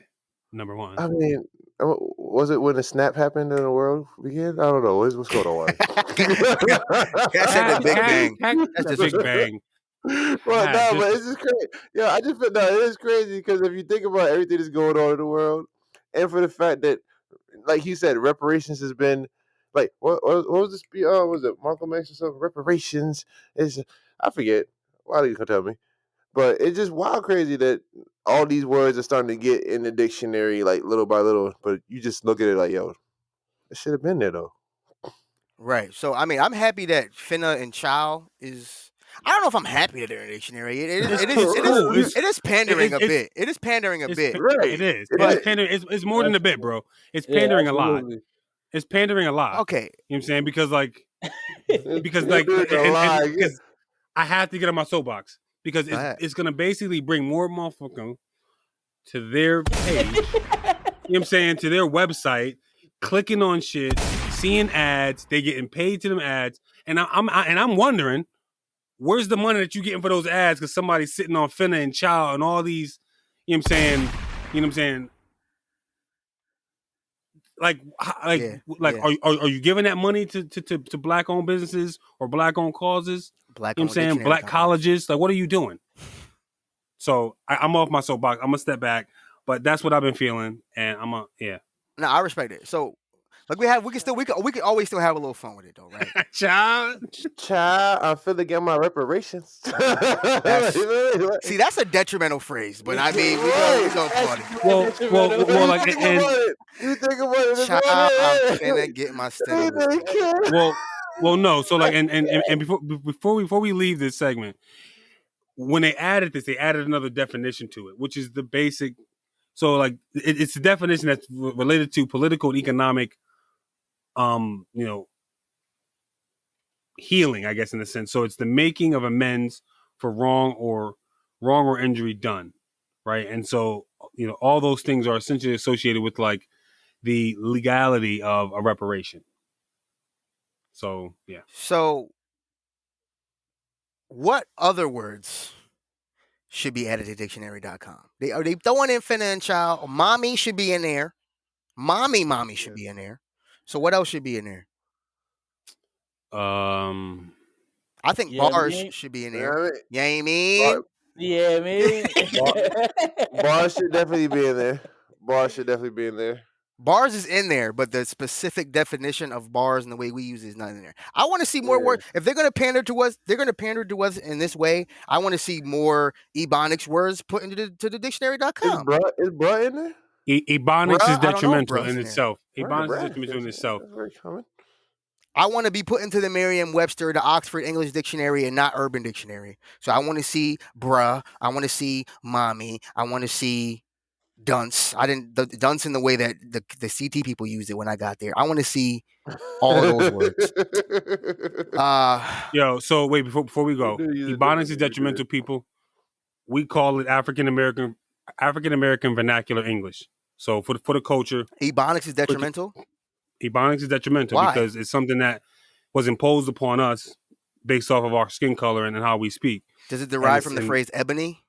number one. I mean, was it when the snap happened in the world began? I don't know. What's going on, Wiley? That's the Big Bang. That's the Big Bang. Well, no, but it's just crazy. Yeah, I just feel it is crazy because if you think about everything that's going on in the world, and for the fact that, like he said, reparations has been like what was this? Was it Malcolm X or something? Reparations is I forget. Why are you gonna tell me? But it's just wild crazy that all these words are starting to get in the dictionary like little by little. But you just look at it like, yo, it should have been there though. Right. So I mean, I'm happy that finna and chow is. I don't know if I'm happy that they're in the dictionary. It is pandering a bit. It is pandering a bit. Right. It is. But It's pandering. It's more than a bit, bro. It's pandering a lot. It's pandering a lot. Okay. You know what I'm saying? Because because I have to get on my soapbox because it's gonna basically bring more motherfuckers to their page. You know what I'm saying? To their website, clicking on shit, seeing ads, they getting paid to them ads, and I'm wondering, where's the money that you getting for those ads? Because somebody's sitting on Finna and Chow and all these, you know what I'm saying? You know what I'm saying? Like, are you giving that money to black owned businesses or black owned causes? Black, you know what I'm saying? Black colleges. Like, what are you doing? So I'm off my soapbox. I'm gonna step back, but that's what I've been feeling, and yeah. No, I respect it. So, like we can always still have a little fun with it though, right? Child, I feel to get my reparations. See, that's a detrimental phrase, but I mean, we gonna applaud it. Well, like, you think about it. Child, I'm finna get my stimulus. Well, no. So like, and before we leave this segment, when they added this, they added another definition to it, which is the basic. So like, it's a definition that's related to political and economic, healing, I guess, in a sense. So it's the making of amends for wrong or injury done, right? And so, all those things are essentially associated with like the legality of a reparation. So, yeah. So, what other words should be added to dictionary.com? Are they throwing in finna and child? Mommy should be in there. Mommy should be in there. So what else should be in there? I think bars should be in there. Yeah, I mean. Yeah, man. Bars should definitely be in there. Bars is in there, but the specific definition of bars and the way we use it is not in there. I want to see more words. If they're going to pander to us, in this way. I want to see more Ebonics words put into the dictionary.com. Is bruh in there? Ebonics is detrimental in itself. Ebonics is detrimental in itself. That's very common. I want to be put into the Merriam-Webster, the Oxford English Dictionary, and not Urban Dictionary. So I want to see bruh. I want to see mommy. I want to see dunce. The dunce in the way that the CT people used it when I got there. I want to see all those words. So wait, before we go, Ebonics is detrimental, people. We call it African American vernacular English. So for the culture, Ebonics is detrimental. Ebonics is detrimental. Why? Because it's something that was imposed upon us based off of our skin color and how we speak. Does it derive from the phrase ebony?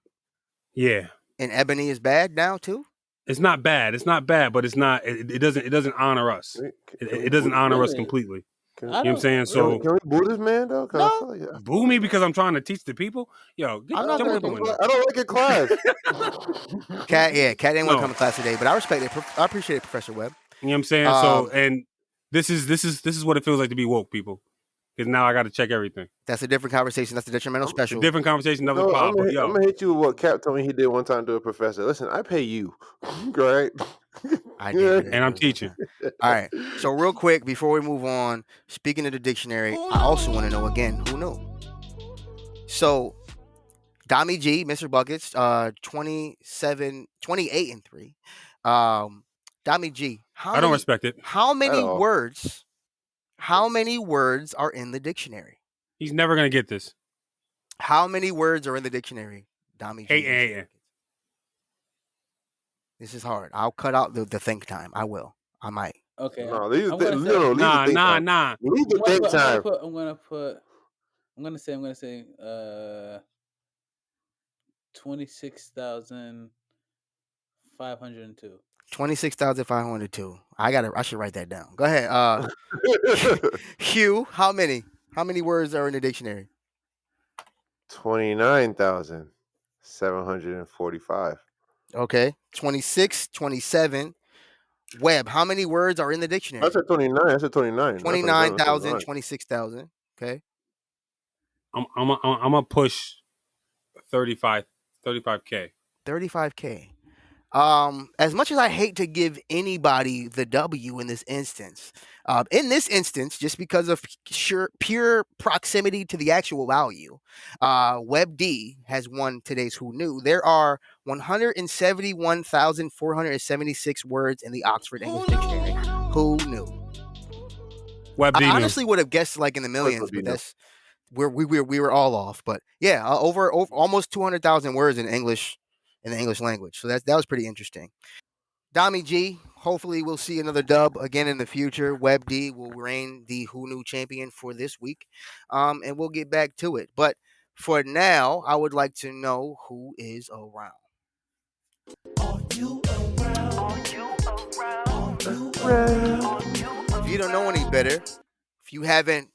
Yeah. And ebony is bad now too? It's not bad. But it's not. It doesn't honor us. It doesn't honor us completely. You know what I'm saying? So can we boo this man though? No. Boo me because I'm trying to teach the people. Yo, I don't like your class. Cat didn't want to come to class today, but I respect it. I appreciate it, Professor Webb. You know what I'm saying? So, and this is what it feels like to be woke, people. Because now I got to check everything. That's a different conversation. That's a detrimental special. A different conversation. Another pod. I'm gonna hit you with what Cap told me he did one time to a professor. Listen, I pay you, right? I did, and I'm teaching. All right. So real quick before we move on, speaking of the dictionary, I also want to know again who knew. So, Dommy G, Mr. Buckets, 28-3. Dommy G, I don't respect it. How many words are in the dictionary? He's never going to get this. How many words are in the dictionary, Dommy G? Hey. This is hard. I'll cut out the think time. I will. I might. Okay. Nah. Leave the think time. I'm gonna say 26,502. 26,502. I should write that down. Go ahead. Hugh, how many words are in the dictionary? 29,745. Okay. 26, 27. Webb, how many words are in the dictionary? I said 29. 29,000, 26,000. Okay. I'm gonna push 35 $35K. $35K. As much as I hate to give anybody the W in this instance, just because of pure proximity to the actual value, WebD has won today's Who Knew. There are 171,476 words in the Oxford English Dictionary. Who knew? WebD I honestly would have guessed like in the millions, but that's we were all off. But yeah, over almost 200,000 words in English in the English language. So that was pretty interesting. Dommy G, hopefully we'll see another dub again in the future. WebD will reign the Who Knew champion for this week, and we'll get back to it. But for now, I would like to know who is around. Are you around? Are you around? If you don't know any better, if you haven't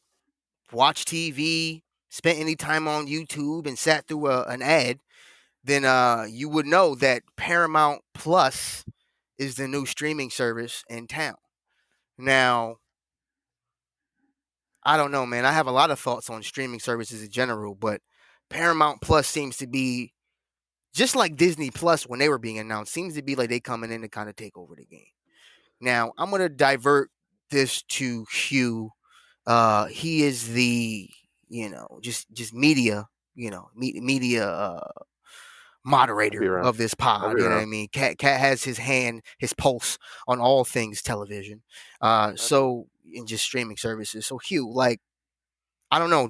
watched TV, spent any time on YouTube, and sat through an ad, then you would know that Paramount Plus is the new streaming service in town. Now, I don't know, man. I have a lot of thoughts on streaming services in general, but Paramount Plus seems to be just like Disney Plus when they were being announced. Seems to be like they coming in to kind of take over the game. Now, I'm gonna divert this to Hugh. He is the just media media moderator of this pod. You know what I mean? Cat has his pulse on all things television. So in just streaming services. So Hugh, like, I don't know,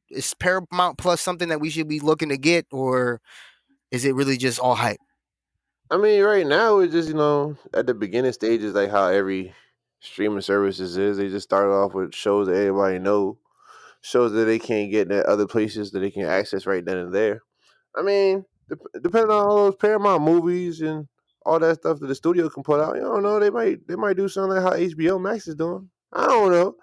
is Paramount Plus something that we should be looking to get, or is it really just all hype? I mean, right now it's just at the beginning stages, like how every streaming services is. They just start off with shows that everybody know, shows that they can't get in other places that they can access right then and there. I mean, depending on all those Paramount movies and all that stuff that the studio can put out, you don't know, they might do something like how HBO Max is doing. I don't know.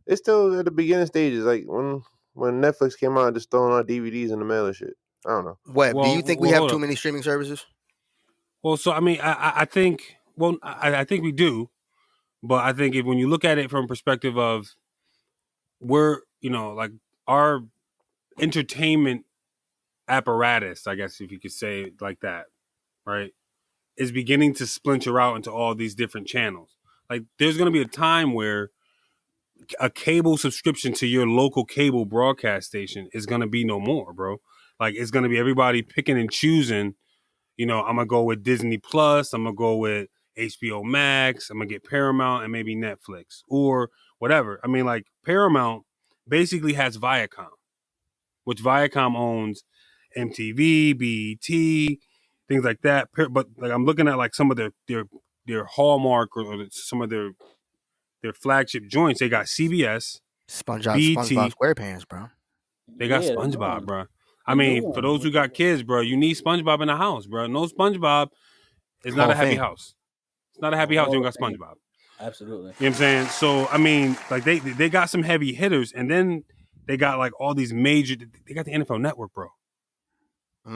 It's still at the beginning stages, like when Netflix came out and just throwing out DVDs in the mail and shit. I don't know. Web, do you think we have too many streaming services? Well, so I mean, I think I think we do, but I think when you look at it from a perspective of we're like our entertainment apparatus, I guess if you could say it like that, right, is beginning to splinter out into all these different channels. Like there's going to be a time where a cable subscription to your local cable broadcast station is going to be no more, bro. Like it's going to be everybody picking and choosing. I'm going to go with Disney Plus. I'm going to go with HBO Max. I'm going to get Paramount and maybe Netflix or whatever. I mean, like Paramount basically has Viacom, which Viacom owns MTV, BET, things like that. But like I'm looking at like some of their hallmark or some of their flagship joints. They got CBS, SpongeBob SquarePants, bro. They got SpongeBob, bro. I mean, for those who got kids, bro, you need SpongeBob in the house, bro. No SpongeBob is not a happy house. It's not a happy house. You don't got SpongeBob. Absolutely. You know what I'm saying? So, I mean, like they got some heavy hitters, and then they got like all these major. They got the NFL Network, bro. They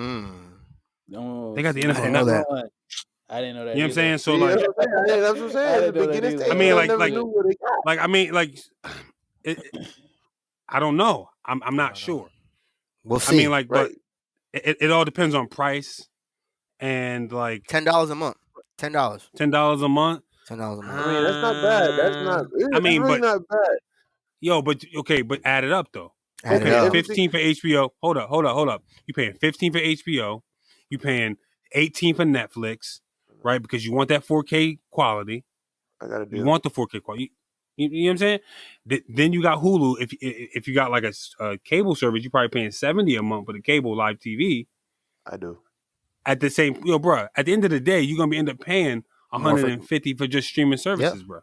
got the NFL Network. I didn't know that. You know what I'm saying? So like, that's what I'm saying. I mean, I don't know. I'm not sure. We'll see. I mean, like, but it all depends on price and like $10 a month. $10. $10 a month. $10 a month. I mean, that's not bad. That's not. I mean, really not bad. Yo, but add it up though. Okay, 15 for HBO. Hold up. You paying 15 for HBO. You paying 18 for Netflix, right? Because you want that 4K quality. I gotta do. You want the 4K quality. You know what I'm saying? Then you got Hulu. If you got like a cable service, you're probably paying $70 a month for the cable live TV. I do. At the same, bro. At the end of the day, you're gonna end up paying $150 for just streaming services, bro.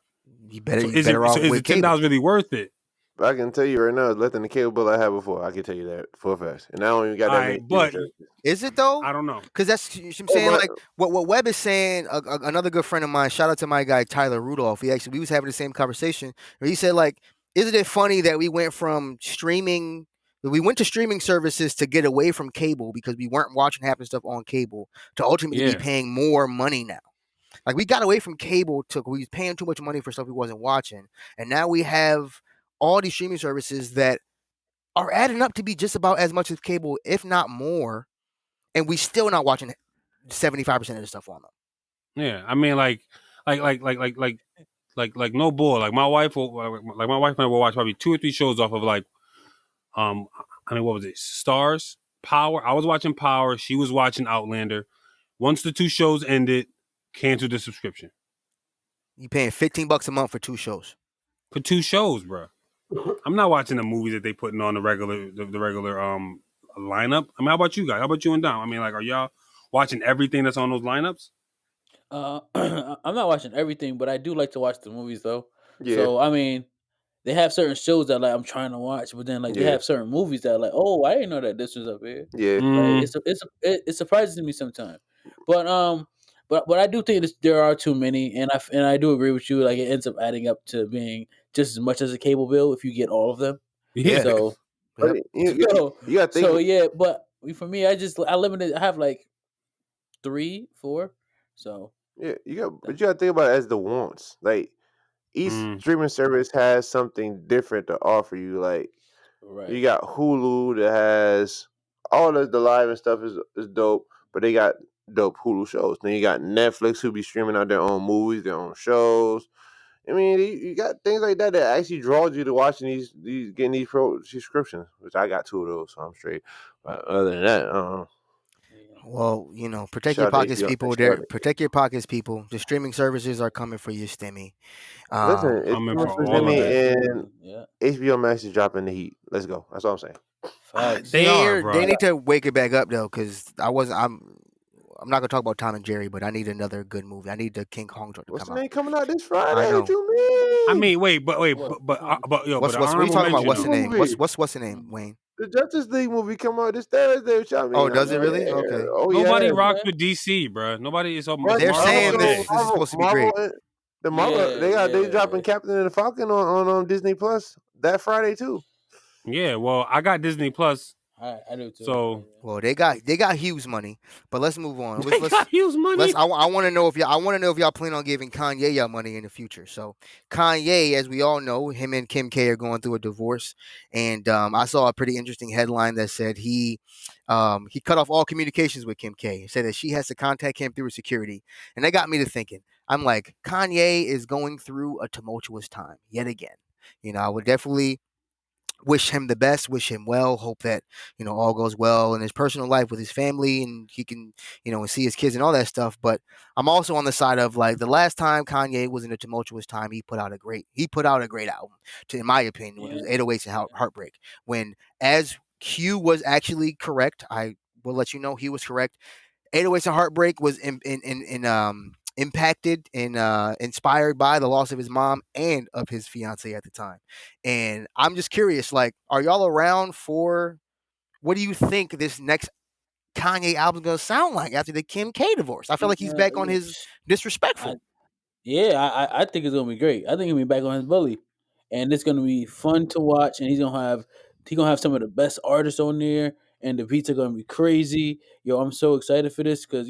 You better. Is it $10 really worth it? But I can tell you right now, it's less than the cable bill I had before. I can tell you that for a fact. And I don't even got that many. But is it though? I don't know. Because that's what I'm saying. Like what Webb is saying. Another good friend of mine. Shout out to my guy Tyler Rudolph. We was having the same conversation where he said, like, isn't it funny that we went to streaming services to get away from cable because we weren't watching half the stuff on cable to ultimately be paying more money now. Like we got away from cable we was paying too much money for stuff we wasn't watching, and now we have all these streaming services that are adding up to be just about as much as cable, if not more. and we still not watching 75% of the stuff on them. Yeah, I mean, like no bull. Like my wife and I will watch probably 2 or 3 shows off of like, I mean, what was it? Stars, Power. I was watching Power. She was watching Outlander. Once the 2 shows ended, canceled the subscription. You paying $15 a month for 2 shows. For 2 shows, bro. I'm not watching the movies that they putting on the regular lineup. I mean, how about you guys? How about you and Dom? I mean, like, are y'all watching everything that's on those lineups? I'm not watching everything, but I do like to watch the movies though. Yeah. So I mean, they have certain shows that like I'm trying to watch, but then like they have certain movies that like, oh, I didn't know that this was up here. Yeah. Like, it surprises me sometimes. But I do think there are too many, and I do agree with you. Like it ends up adding up to being just as much as a cable bill if you get all of them. Yeah. So But you gotta think. so yeah, but for me, I limited. I have like 3, 4. So Yeah, but you gotta think about it as the wants. Like each streaming service has something different to offer you. Like you got Hulu that has all the live and stuff is dope, but they got dope Hulu shows. Then you got Netflix who be streaming out their own movies, their own shows. I mean, you got things like that actually draws you to watching these getting these pro subscriptions, which I got 2 of those, so I'm straight. But other than that, well, protect your pockets, people. Protect your pockets, people. The streaming services are coming for you, Stimmy. Listen, it's coming coming for for all of Stimmy, it. and HBO Max is dropping the heat. Let's go. That's all I'm saying. facts. They need to wake it back up though, because I'm not gonna talk about Tom and Jerry, but I need another good movie. I need the King Kong joint to What's come the out. name coming out this Friday? I know. What you mean? I mean, wait, but yo, What are you but talking about? What's the name? movie. What's the name, Wayne? The Justice League movie come out this Thursday. Which I mean, Oh, does it really? Okay. Oh, Nobody yeah. rocks with DC, bro. Nobody is. They're saying this is supposed to be great. The Marvel, they dropping Captain and the Falcon on Disney Plus that Friday too. Yeah, well, I got Disney Plus. I do too. So well, they got Hughes money, but let's move on. They got Hughes money. I want to know if y'all plan on giving Kanye y'all money in the future. So Kanye, as we all know, him and Kim K are going through a divorce, and I saw a pretty interesting headline that said he cut off all communications with Kim K. Said that she has to contact him through security, and that got me to thinking. I'm like, Kanye is going through a tumultuous time yet again. I would definitely wish him the best, wish him well, hope that, all goes well in his personal life with his family and he can, and see his kids and all that stuff. But I'm also on the side of like the last time Kanye was in a tumultuous time, he put out a great album, in my opinion, which was 808s and Heartbreak. When as Q was actually correct, I will let you know he was correct. 808s and Heartbreak was impacted and inspired by the loss of his mom and of his fiance at the time. And I'm just curious, like, are y'all around for what do you think this next Kanye album gonna sound like after the Kim K divorce? I feel like he's back on his disrespectful. I think it's gonna be great. I think he'll be back on his bully, and it's gonna be fun to watch. And he's gonna have some of the best artists on there, and the beats are gonna be crazy. Yo, I'm so excited for this because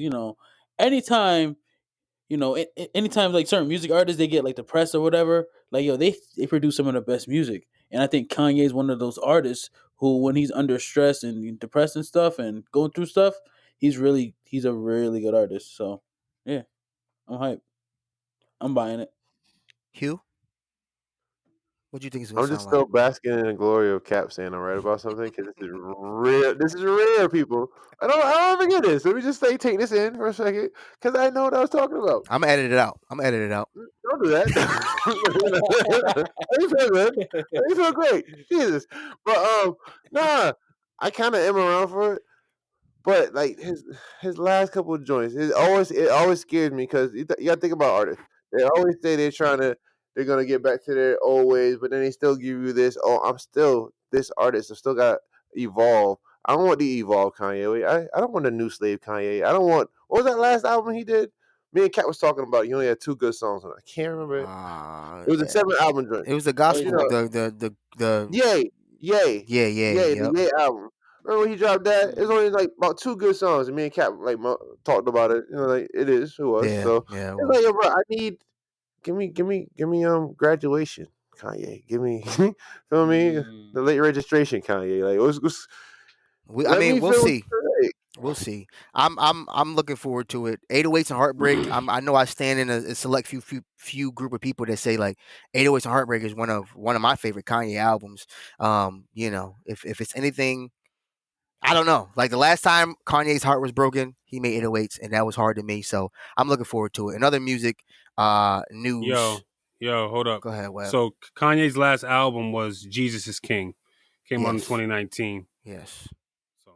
anytime anytime like certain music artists they get like the press or whatever, like they produce some of the best music. And I think Kanye is one of those artists who, when he's under stress and depressed and stuff and going through stuff, he's a really good artist. So yeah, I'm hyped. I'm buying it. Hugh, what do you think is I'm gonna just sound still like? basking in the glory of Cap saying I'm right about something because this is real. This is rare, people. I don't forget this. Let me just take this in for a second because I know what I was talking about. I'm gonna edit it out. Don't do that. You feel good. You feel great. Jesus. But nah, I kind of am around for it. But like his last couple of joints, it always scares me because you gotta think about artists. They always say they're gonna get back to their old ways, but then they still give you this. Oh, I'm still this artist. I still got to evolve. I don't want the evolve Kanye. I don't want a new slave Kanye. I don't want. What was that last album he did? Me and Kat was talking about. He only had 2 good songs on it. I can't remember it. It was a 7-album joint. It was the gospel. Yay. Yeah. The Yay album. Remember when he dropped that? It was only like about 2 good songs, and me and Cap like talked about it. Like it was. Yeah, So yeah. it's like, yo, bro, I need give me graduation, Kanye. Give me the late registration, Kanye. Like we'll see. We'll see. I'm looking forward to it. 808s and Heartbreak. I know I stand in a select few group of people that say like 808s and Heartbreak is one of my favorite Kanye albums. If it's anything, I don't know. Like the last time Kanye's heart was broken, he made 808s, and that was hard to me. So I'm looking forward to it. And other music news. Yo, hold up. Go ahead, Web. So Kanye's last album was Jesus is King. Came out in 2019. Yes. So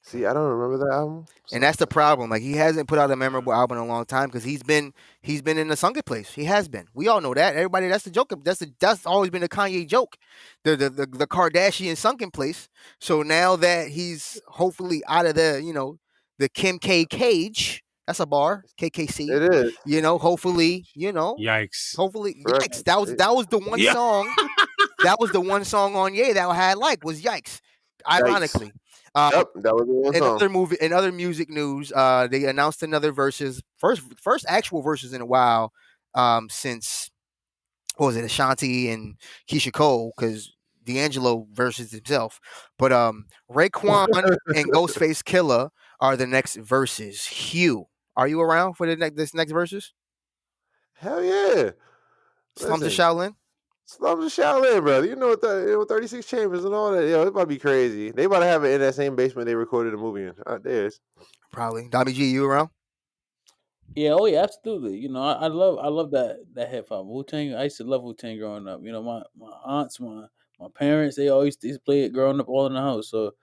See, I don't remember that album. And that's the problem. Like he hasn't put out a memorable album in a long time because he's been in the sunken place. He has been. We all know that. Everybody, that's the joke. That's always been the Kanye joke. The Kardashian sunken place. So now that he's hopefully out of the Kim K cage. That's a bar. KKC. It is. Hopefully, yikes. Hopefully, Correct. yikes. That was the one song. That was the one song on Ye that I had was Yikes. Ironically. Yep, that was the one song. In other music news, they announced another verses, first actual verses in a while, since what was it, Ashanti and Keisha Cole, because D'Angelo versus himself. But Raekwon and Ghostface Killah are the next verses. Hugh, are you around for this next verses? Hell yeah. Slums of Shaolin. Slums of Shaolin, brother. 36 Chambers and all that. Yo, it's about to be crazy. They about to have it in that same basement they recorded the movie in. There it is. Probably. Dommy G, you around? Yeah, oh yeah, absolutely. I love that hip hop. Wu-Tang, I used to love Wu-Tang growing up. My aunts, my parents, they always used to play it growing up all in the house. So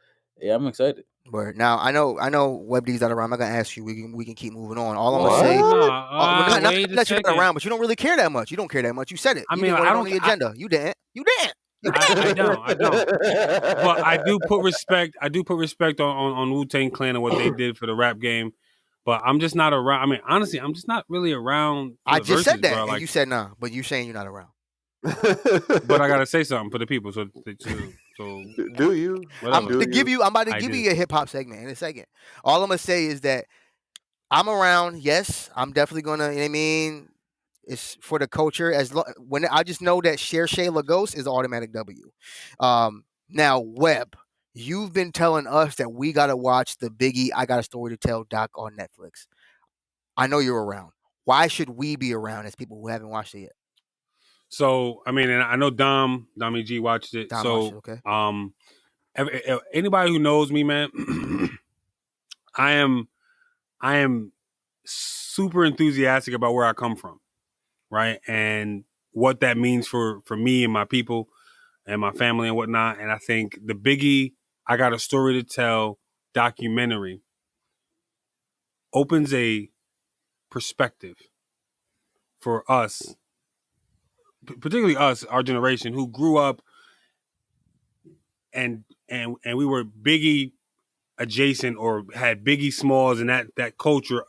yeah, I'm excited. Word. Now I know Web D's not around. I'm not gonna ask you. We can keep moving on. All I'm What? gonna say, Not that you're not around, but you don't really care that much. You don't care that much. You said it. I You mean, didn't want I it don't. on the agenda. You didn't. I don't. But I do put respect. I do put respect on Wu-Tang Clan and what they did for the rap game. But I'm just not around. I mean, honestly, I'm just not really around. I just said that, bro. and you said nah. But you saying you're not around. But I gotta say something for the people. So do you? I'm about to give you a hip hop segment in a second. All I'm gonna say is that I'm around. Yes, I'm definitely gonna. You know what I mean, it's for the culture. When I just know that Cher Shay Lagos is automatic W. Now Webb, you've been telling us that we gotta watch the Biggie I Got a Story to Tell doc on Netflix. I know you're around. Why should we be around as people who haven't watched it yet? So I mean, and I know Dommy G watched it. Watched it, okay. Anybody who knows me, man, I am super enthusiastic about where I come from, right, and what that means for me and my people and my family and whatnot. And I think the Biggie I Got a Story to Tell documentary opens a perspective for us, particularly us, our generation, who grew up and we were Biggie adjacent or had Biggie Smalls and that culture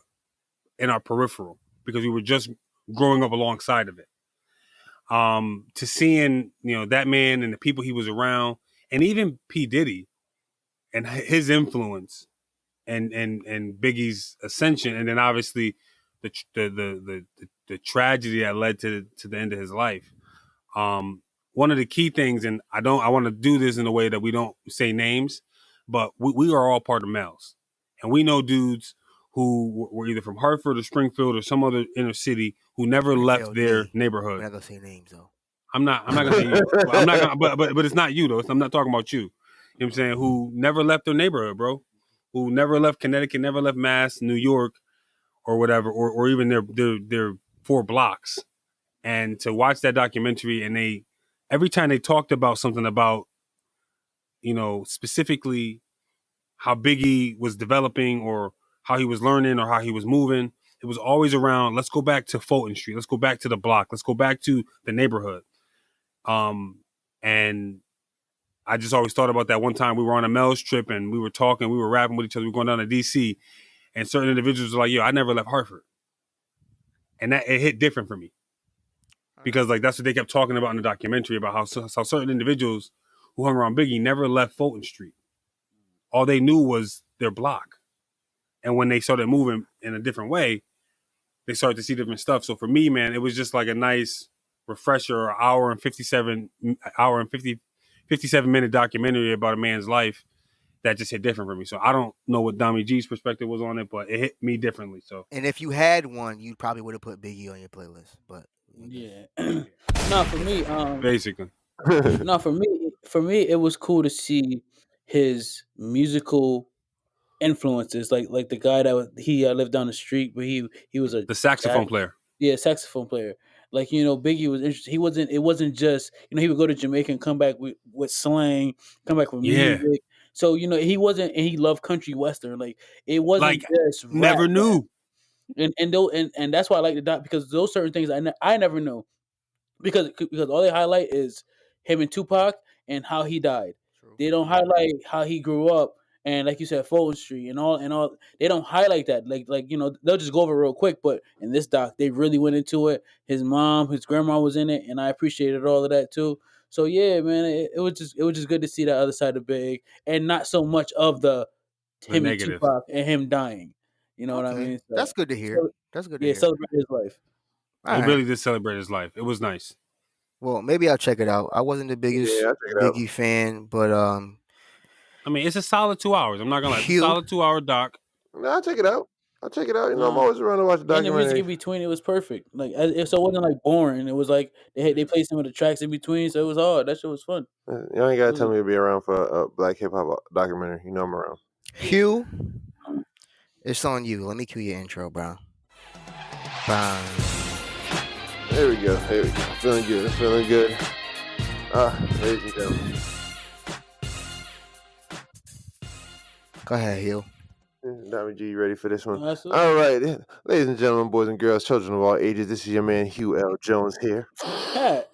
in our peripheral because we were just growing up alongside of it. To seeing, that man and the people he was around, and even P. Diddy and his influence and Biggie's ascension, and then obviously the tragedy that led to the end of his life. One of the key things, and I want to do this in a way that we don't say names, but we are all part of Mel's, and we know dudes who were either from Hartford or Springfield or some other inner city who never left their neighborhood. I'm not gonna say names though. I'm not gonna say you. I'm not gonna, but it's not you though. I'm not talking about you. You know what I'm saying? Who never left their neighborhood, bro? Who never left Connecticut, never left Mass, New York, or whatever, or even their 4 blocks. And to watch that documentary, and every time they talked about something about, specifically how Biggie was developing or how he was learning or how he was moving, it was always around, let's go back to Fulton Street. Let's go back to the block. Let's go back to the neighborhood. And I just always thought about that one time we were on a Mel's trip and we were talking, we were rapping with each other. We were going down to DC and certain individuals were like, yo, I never left Hartford. And that it hit different for me because that's what they kept talking about in the documentary about how certain individuals who hung around Biggie never left Fulton Street. All they knew was their block. And when they started moving in a different way, they started to see different stuff. So for me, man, it was just like a nice refresher, hour and 57 minute documentary about a man's life that just hit different for me. So I don't know what Dommy G's perspective was on it, but it hit me differently. So, and if you had one, you probably would have put Biggie on your playlist. But Yeah. No, for me, basically, no, for me, it was cool to see his musical influences, like the guy that he lived down the street, but he was a the saxophone jazz, player. saxophone player. Like Biggie was interesting. He wasn't. It wasn't just he would go to Jamaica and come back with slang, come back with Yeah. music. So he wasn't, and he loved country western. Like it wasn't Like, just rap, never knew. and that's why I like the doc, because those certain things I never knew, because all they highlight is him and Tupac and how he died. True. They don't highlight how he grew up, and like you said, Fulton Street and all. They don't highlight that. Like they'll just go over it real quick. But in this doc, they really went into it. His mom, his grandma was in it, and I appreciated all of that too. So yeah, man, it was just good to see that other side of Big, and not so much of the him and negative. Tupac and him dying. You know what I mean? So, that's good to hear. That's good to hear. Celebrate his life. He really did celebrate his life. It was nice. Well, maybe I'll check it out. I wasn't the biggest Biggie fan, but I mean, it's a solid 2 hours. I'm not gonna lie. It's a solid 2 hour doc. No, I'll check it out. I'm always around to watch the documentary. And the music in between, it was perfect. Like so it wasn't like boring. It was like they played some of the tracks in between, so it was hard. That shit was fun. You ain't gotta tell me to be around for a black hip hop documentary. You know I'm around. Hugh, it's on you. Let me cue your intro, bro. Bye. There we go. Feeling good. Ladies and gentlemen. Go ahead, Hugh. Dommy G, you ready for this one? Absolutely. All right. Ladies and gentlemen, boys and girls, children of all ages, this is your man Hugh L. Jones here. Cat.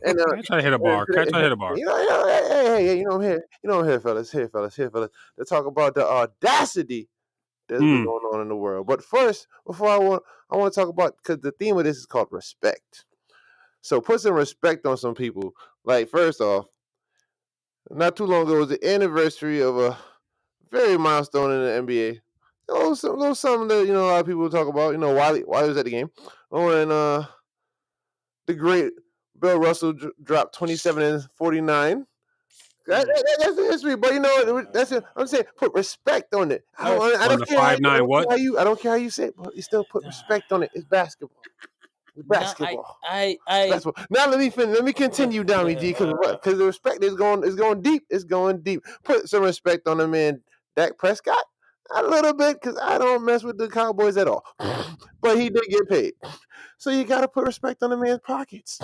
And, I try to hit a bar. Hey, I'm here, fellas. To talk about the audacity that's been going on in the world. But first, before I want to talk about, because the theme of this is called respect. So put some respect on some people. Like, first off, not too long ago was the anniversary of a very milestone in the NBA. Something that a lot of people talk about. Wiley was at the game. And the great Bill Russell dropped 27 and 49. That's the history, but that's it. I'm saying put respect on it. I don't care 5'9" what? I don't care how you say it, but you still put respect on it. It's basketball. Basketball. Now let me continue, Dommy G, because the respect is going deep. It's going deep. Put some respect on the man, Dak Prescott, a little bit, because I don't mess with the Cowboys at all. But he did get paid, so you got to put respect on the man's pockets.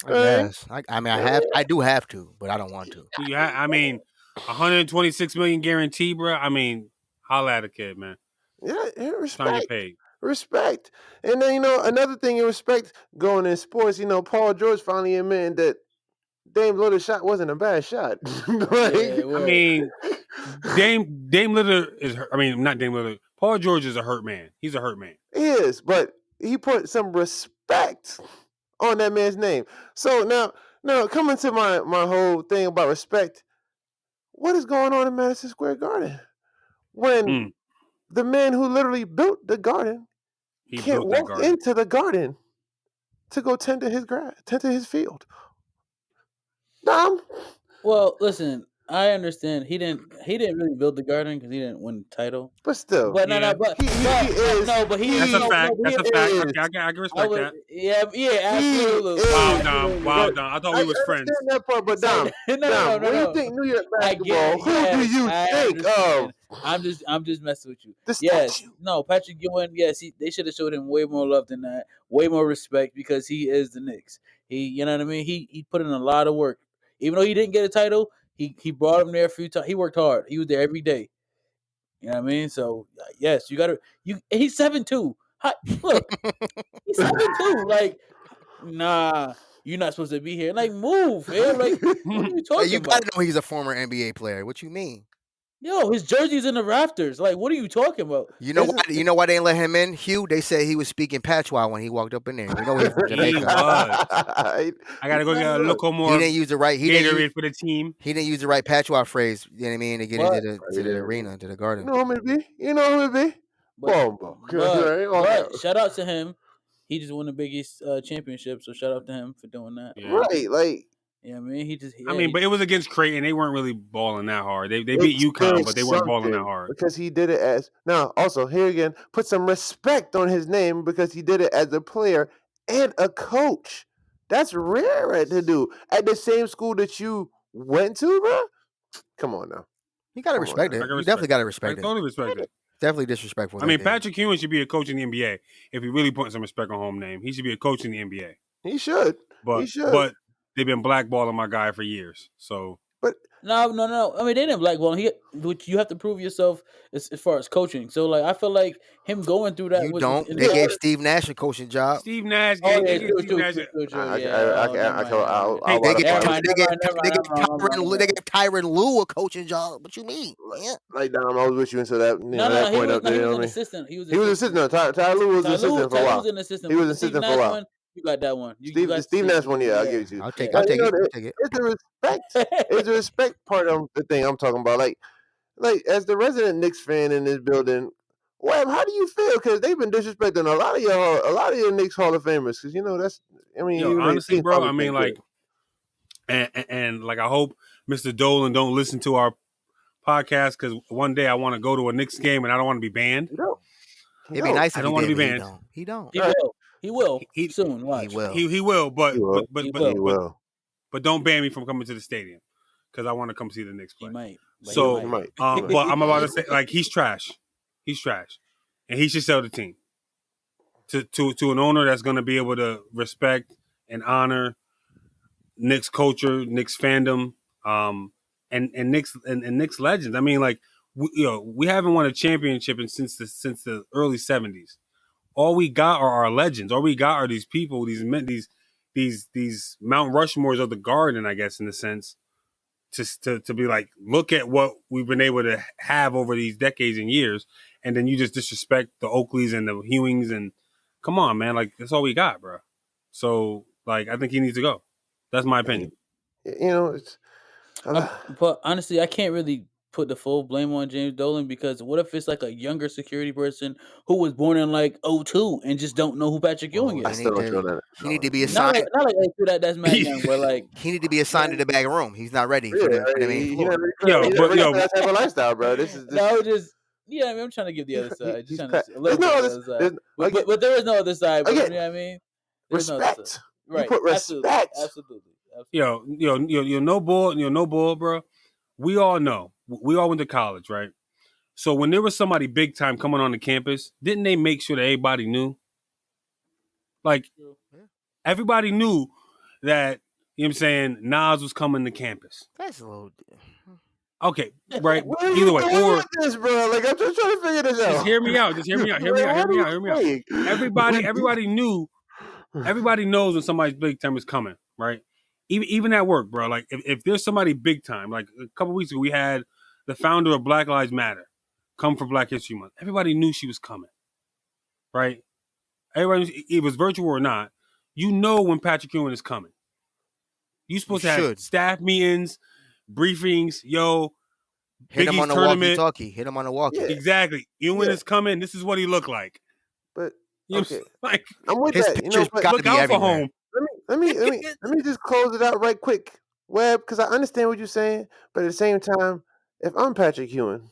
Yes, I do have to, but I don't want to. Yeah, I mean, 126 million guarantee, bro. I mean, holla at a kid, man. Yeah, respect. Trying to get paid. Respect. And then, another thing in respect going in sports, Paul George finally admitting that Dame Lillard's shot wasn't a bad shot. I mean, Dame Lillard is hurt. I mean, not Dame Lillard. Paul George is a hurt man. He's a hurt man. He is, but he put some respect on that man's name. So now coming to my whole thing about respect, what is going on in Madison Square Garden? When the man who literally built the garden can't walk into the garden to go tend to his grass, tend to his field. Dom? Well, listen, I understand he didn't really build the garden because he didn't win the title. But still, but yeah. That's a fact. That's a fact. I can respect that. Yeah, absolutely. Wow, Dom. I thought we was friends. That part, but Dom, no. When you think New York basketball, who do you think of? I'm just messing with you. Yes, no, Patrick Ewing. Yes, they should have showed him way more love than that, way more respect, because he is the Knicks. You know what I mean? He put in a lot of work, even though he didn't get a title. He brought him there a few times. He worked hard. He was there every day. You know what I mean? So yes, you got to. He's 7'2". Look, he's 7'2". Like, nah, you're not supposed to be here. Like, move, man. Like, what are you talking about? You got to know he's a former NBA player. What you mean? Yo, his jersey's in the rafters. Like, what are you talking about? You know why they didn't let him in, Hugh? They said he was speaking patois when he walked up in there. You know he's from Jamaica. He was. I gotta go get a little more. He didn't use the right. For the team. He didn't use the right patois phrase. You know what I mean? To get into the arena, to the garden. You know who it be? But shout out to him. He just won the biggest championship, so shout out to him for doing that. Yeah. Right, like. Yeah, I mean, but it was against Creighton. They weren't really balling that hard. They beat UConn, but they weren't balling that hard. Because he did it as now. Also, here again, put some respect on his name because he did it as a player and a coach. That's rare to do at the same school that you went to, bro. Come on now. You gotta respect it. You definitely gotta respect it. I totally respect it. Definitely disrespectful. I mean, Patrick Ewing should be a coach in the NBA if he really put some respect on home name. He should be a coach in the NBA. He should. But they've been blackballing my guy for years. So. But no. I mean, they didn't blackball. Which you have to prove yourself as far as coaching. So, like, I feel like him going through that. You don't. They gave Steve Nash a coaching job. Steve Nash. They gave Tyronn Lue a coaching job. What you mean? Like, Dom, I was with you until that. That point up there. He was an assistant. He was an assistant. Tyronn Lue was an assistant for a while. He was an assistant. He was an assistant for a while. You got that one. Steve Nash one, yeah, I'll give it to you. I'll take it. It's the respect. It's the respect part of the thing I'm talking about. Like as the resident Knicks fan in this building, Web, how do you feel? Because they've been disrespecting a lot of your Knicks Hall of Famers. Because that's. I mean, honestly, bro. I mean, like, and like, I hope Mr. Dolan don't listen to our podcast because one day I want to go to a Knicks game and I don't want to be banned. It'd be nice. I don't want to be banned. He don't. He will soon. Watch. He will. But don't ban me from coming to the stadium because I want to come see the Knicks play. He might. But I'm about to say, like, he's trash. He's trash, and he should sell the team to an owner that's going to be able to respect and honor Knicks culture, Knicks fandom, and Knicks legends. I mean, like, we haven't won a championship since the early '70s. All we got are our legends. All we got are these people, these Mount Rushmores of the Garden, I guess, in a sense, to be like, look at what we've been able to have over these decades and years, and then you just disrespect the Oakleys and the Ewings, and come on, man, like, that's all we got, bro. So, like, I think he needs to go. That's my opinion. It's. But honestly, I can't really put the full blame on James Dolan because what if it's like a younger security person who was born in like 2002 and just don't know who Patrick Ewing is? I still don't know that. He need to be assigned. Not like that's mad young, but like he need to be assigned to the back room. He's not ready for the main floor. That type of lifestyle, bro. This is I mean, I'm trying to give the other side. Just trying to a little bit other side. But there is no other side. But, you know what I mean? There's respect. Right. You put respect. Absolutely. Yo, no bull, bro. We all know. We all went to college, right? So when there was somebody big time coming on the campus, didn't they make sure that everybody knew? Like, everybody knew that, you know what I'm saying, Nas was coming to campus. That's a little... Okay, right. Either way. Or this, bro? Like, I'm just trying to figure this out. Just hear me out. Everybody knew. Everybody knows when somebody's big time is coming, right? Even at work, bro. Like, if there's somebody big time, like a couple weeks ago, we had the founder of Black Lives Matter come for Black History Month. Everybody knew she was coming, right? Everybody, it was virtual or not, you know when Patrick Ewing is coming. You're supposed to have staff meetings, briefings. Hit him on the walkie-talkie. Hit him on the walkie. Yeah. Exactly. Ewing is coming. This is what he looked like. But okay, like, I'm with his that. Pictures gotta be everywhere. For home. Let me just close it out right quick, Webb, because I understand what you're saying, but at the same time, if I'm Patrick Ewing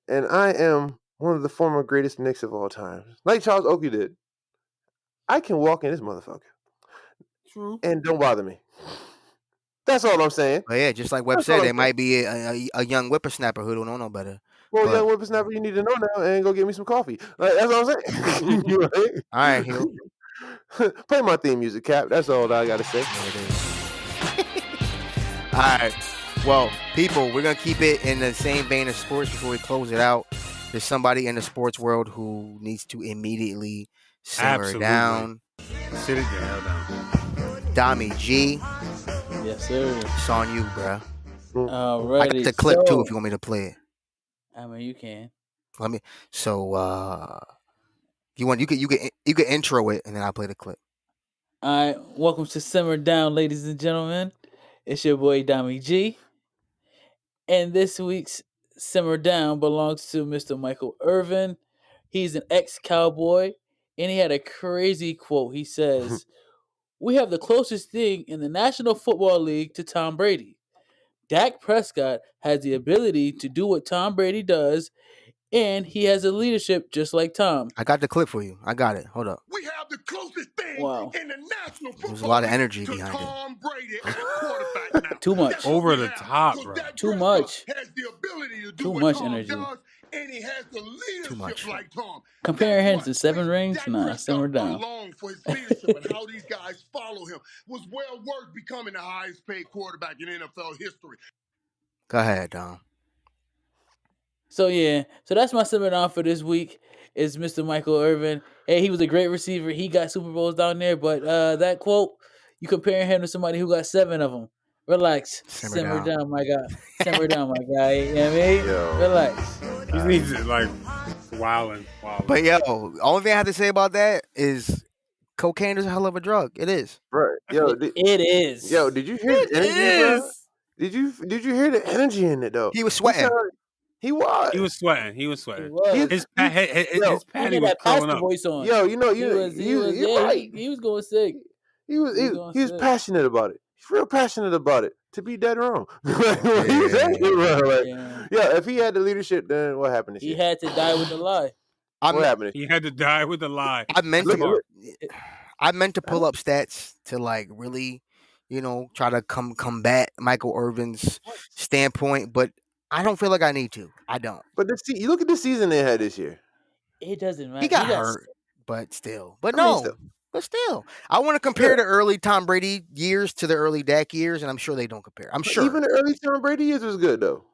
and I am one of the former greatest Knicks of all time, like Charles Oakley did, I can walk in this motherfucker. True. And don't bother me. That's all I'm saying. But yeah, just like Webb said, there might be a young whippersnapper who don't know no better. Well, young whippersnapper, you need to know now and go get me some coffee. Like, that's what I'm saying. Right? All right, Hill. Play my theme music, Cap. That's all I got to say. All right. Well, people, we're going to keep it in the same vein of sports before we close it out. There's somebody in the sports world who needs to immediately simmer down. Sit it down. Dommy G. Yes, sir. It's on you, bro. Alrighty. I got the clip too if you want me to play it. I mean, you can. Let me. So, you can intro it and then I'll play the clip. All right, welcome to Simmer Down, ladies and gentlemen. It's your boy Dommy G, and this week's Simmer Down belongs to Mr. Michael Irvin. He's an ex-cowboy, and he had a crazy quote. He says, we have the closest thing in the National Football League to Tom Brady. Dak Prescott has the ability to do what Tom Brady does, and he has a leadership just like Tom. I got the clip for you. I got it. Hold up. We have the closest thing in the National Football There's a lot of League energy to behind Tom Brady at quarterback now. Too much. That's what Over we the have. top, So bro. Dak Too Prescott much. has the ability to do Too what much Tom energy. does, and he has the leadership much. like Tom. Comparing Guess him what? to 7 rings? Dak Nah, Prescott simmer down. alone for his leadership and how these guys follow him was well worth becoming the highest paid quarterback in NFL history. Go ahead, Dom. So that's my simmer down for this week. Is Mr. Michael Irvin. Hey, he was a great receiver. He got Super Bowls down there, but that quote, you comparing him to somebody who got 7 of them. Relax. Simmer down, my guy. Simmer down, my guy. You know what I mean? Yo. Relax. He needs it like wilding. But yo, only thing I have to say about that is cocaine is a hell of a drug. It is. Right. Yo, It is. Yo, did you hear the energy, bro? Did you hear the energy in it though? He was sweating. He was. He was sweating. He was He sweating. was. His He patty had was that curling pastor up. voice on. Yo, you know, he was right. He was going sick. He was passionate about it. He's real passionate about it. To be dead wrong. Like, yeah, if he had the leadership, then what happened this He year? had to die with the lie. What happened? He had to die with a lie. I meant to pull up stats to like really, try to combat Michael Irvin's standpoint, but I don't feel like I need to. I don't. But you look at the season they had this year. It doesn't matter. He got hurt, but still. But I mean, But still, I want to compare the early Tom Brady years to the early Dak years, and I'm sure they don't compare. I'm sure. Even the early Tom Brady years was good though.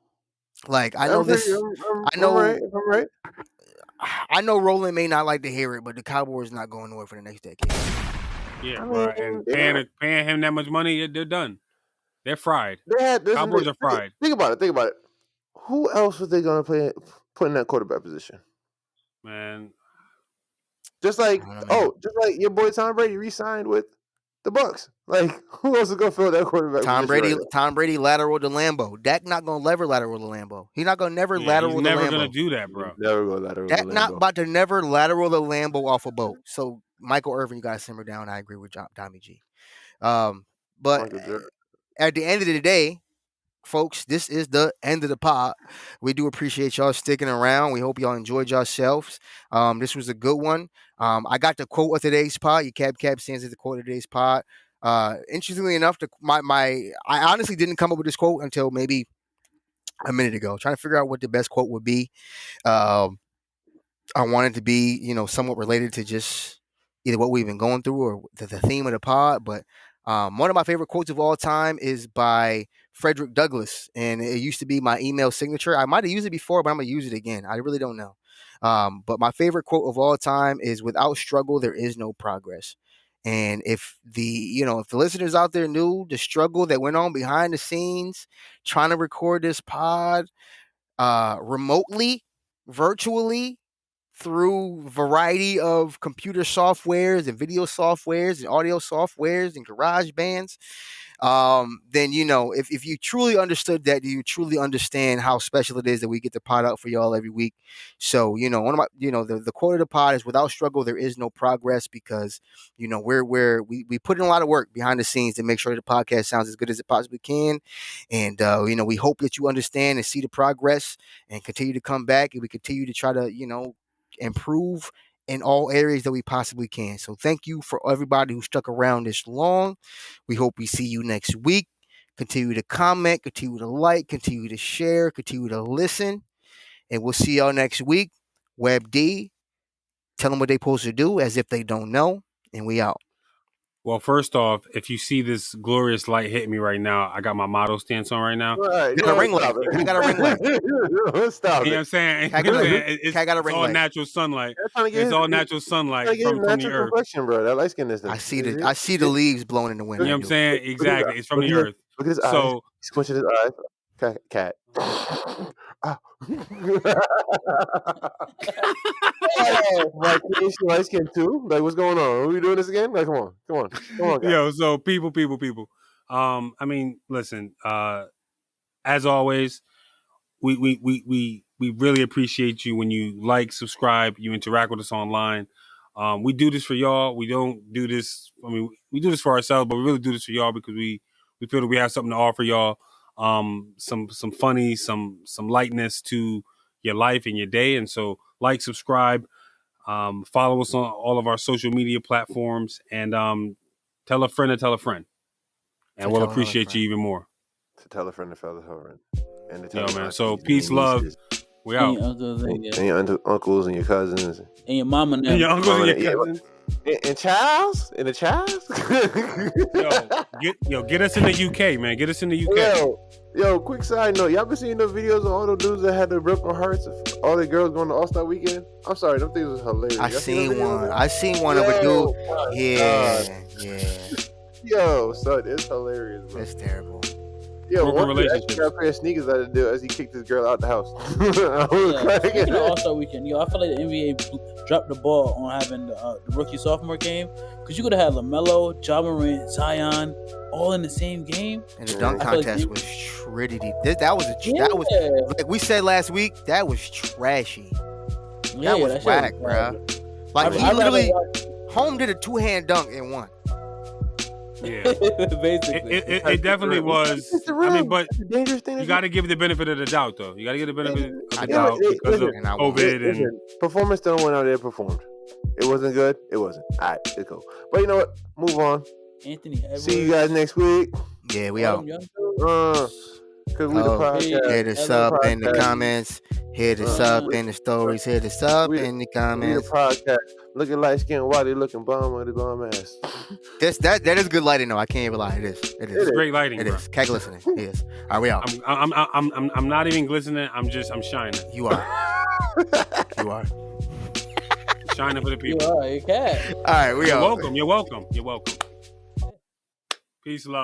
Like I know this. I know. I'm right. I know Roland may not like to hear it, but the Cowboys not going nowhere for the next decade. Yeah, bro. And paying him that much money, they're done. They're fried. Cowboys are fried. Think about it. Who else was they going to put in that quarterback position? Man. Just like your boy Tom Brady re-signed with the Bucks. Like, who else is gonna fill that quarterback? Tom Brady lateral to Lambeau. Dak not gonna never lateral to Lambeau. He's not gonna lateral he's to Lambeau. Never gonna do that, bro. Never go lateral. Dak not about to never lateral to Lambeau off a boat. So Michael Irvin, you gotta simmer down. I agree with Dommy G. But at the end of the day, folks, this is the end of the pod. We do appreciate y'all sticking around. We hope y'all enjoyed yourselves. This was a good one. I got the quote of today's pod. Your cab stands as the quote of today's pod. Interestingly enough, I honestly didn't come up with this quote until maybe a minute ago, trying to figure out what the best quote would be. I wanted to be, somewhat related to just either what we've been going through or the theme of the pod. But one of my favorite quotes of all time is by Frederick Douglass, and it used to be my email signature. I might have used it before, but I'm gonna use it again. I really don't know. But my favorite quote of all time is, "Without struggle, there is no progress." And if the listeners out there knew the struggle that went on behind the scenes, trying to record this pod remotely, virtually, through variety of computer softwares and video softwares and audio softwares and garage bands, then if you truly understood that, you truly understand how special it is that we get the pod out for y'all every week. So one of my the quote of the pod is, "Without struggle there is no progress," because we put in a lot of work behind the scenes to make sure the podcast sounds as good as it possibly can, and we hope that you understand and see the progress and continue to come back, and we continue to try to improve in all areas that we possibly can. So thank you for everybody who stuck around this long. We hope we see you next week. Continue to comment, continue to like, continue to share, continue to listen, and we'll see y'all next week. Web D, tell them what they're supposed to do as if they don't know, and we out. Well, first off, if you see this glorious light hitting me right now, I got my model stance on right now. Right, got a ring light. I got a ring light. Stop it. You know what I'm saying? I got a ring all light. natural sunlight. It's all natural sunlight from the earth. Complexion, bro. That light skin is. I see the leaves blowing in the wind. You know what I'm saying? Exactly. It's from the earth. Look at his eyes. He's squinching his eyes. Cat. Like, light skin too. Like, what's going on? Are we doing this again? Like, come on, guys. Yo, so people. I mean, listen. As always, we really appreciate you when you like, subscribe, you interact with us online. We do this for y'all. We don't do this. I mean, we do this for ourselves, but we really do this for y'all because we feel that we have something to offer y'all. Some funny, some lightness to your life and your day. And so like, subscribe, follow us on all of our social media platforms, and tell a friend to tell a friend. And we'll appreciate you even more. To tell a friend to tell a friend. And to yo, tell man. So peace, love. We out. And your uncles and your cousins. And your mama now. And your uncles and your cousins. And Charles? And the Charles? Get us in the UK, man. Get us in the UK. Yo, quick side note. Y'all been seeing the videos of all the dudes that had the broken hearts of all the girls going to All-Star Weekend? I'm sorry, them things was hilarious. I seen one of a dude. Yeah. Yo, son, it's hilarious, bro. It's terrible. Yo, one relationship. Got a pair of sneakers out of the deal as he kicked this girl out the house. Speaking of All-Star Weekend, I feel like the NBA dropped the ball on having the rookie sophomore game, because you could have had LaMelo, Ja Morant, Zion all in the same game. And the dunk contest was trinity. That was like we said last week. That was trashy. That was whack, bro. Like he literally home did a 2-hand dunk and won. Yeah, basically, it definitely was. I mean, but you got to give the benefit of the doubt, though. You got to give the benefit of the doubt because of COVID and performance. Don't went out there and performed. It wasn't good. It wasn't. All right, it's cool. But you know what? Move on. Anthony, see you guys next week. Yeah, we out. Cause we the podcast. Hit us up in the comments. Hit us up in the stories. Hit us up in the comments. We the podcast. Looking light skinned, whitey looking bum with a bum ass. That is good lighting though. I can't even lie. It is. It's great lighting. It is. Can't glistening. It is. All right, we out. I'm not even glistening. I'm shining. You are. You are. Shining for the people. You are. You can. All right, we out. You're welcome. Peace, love.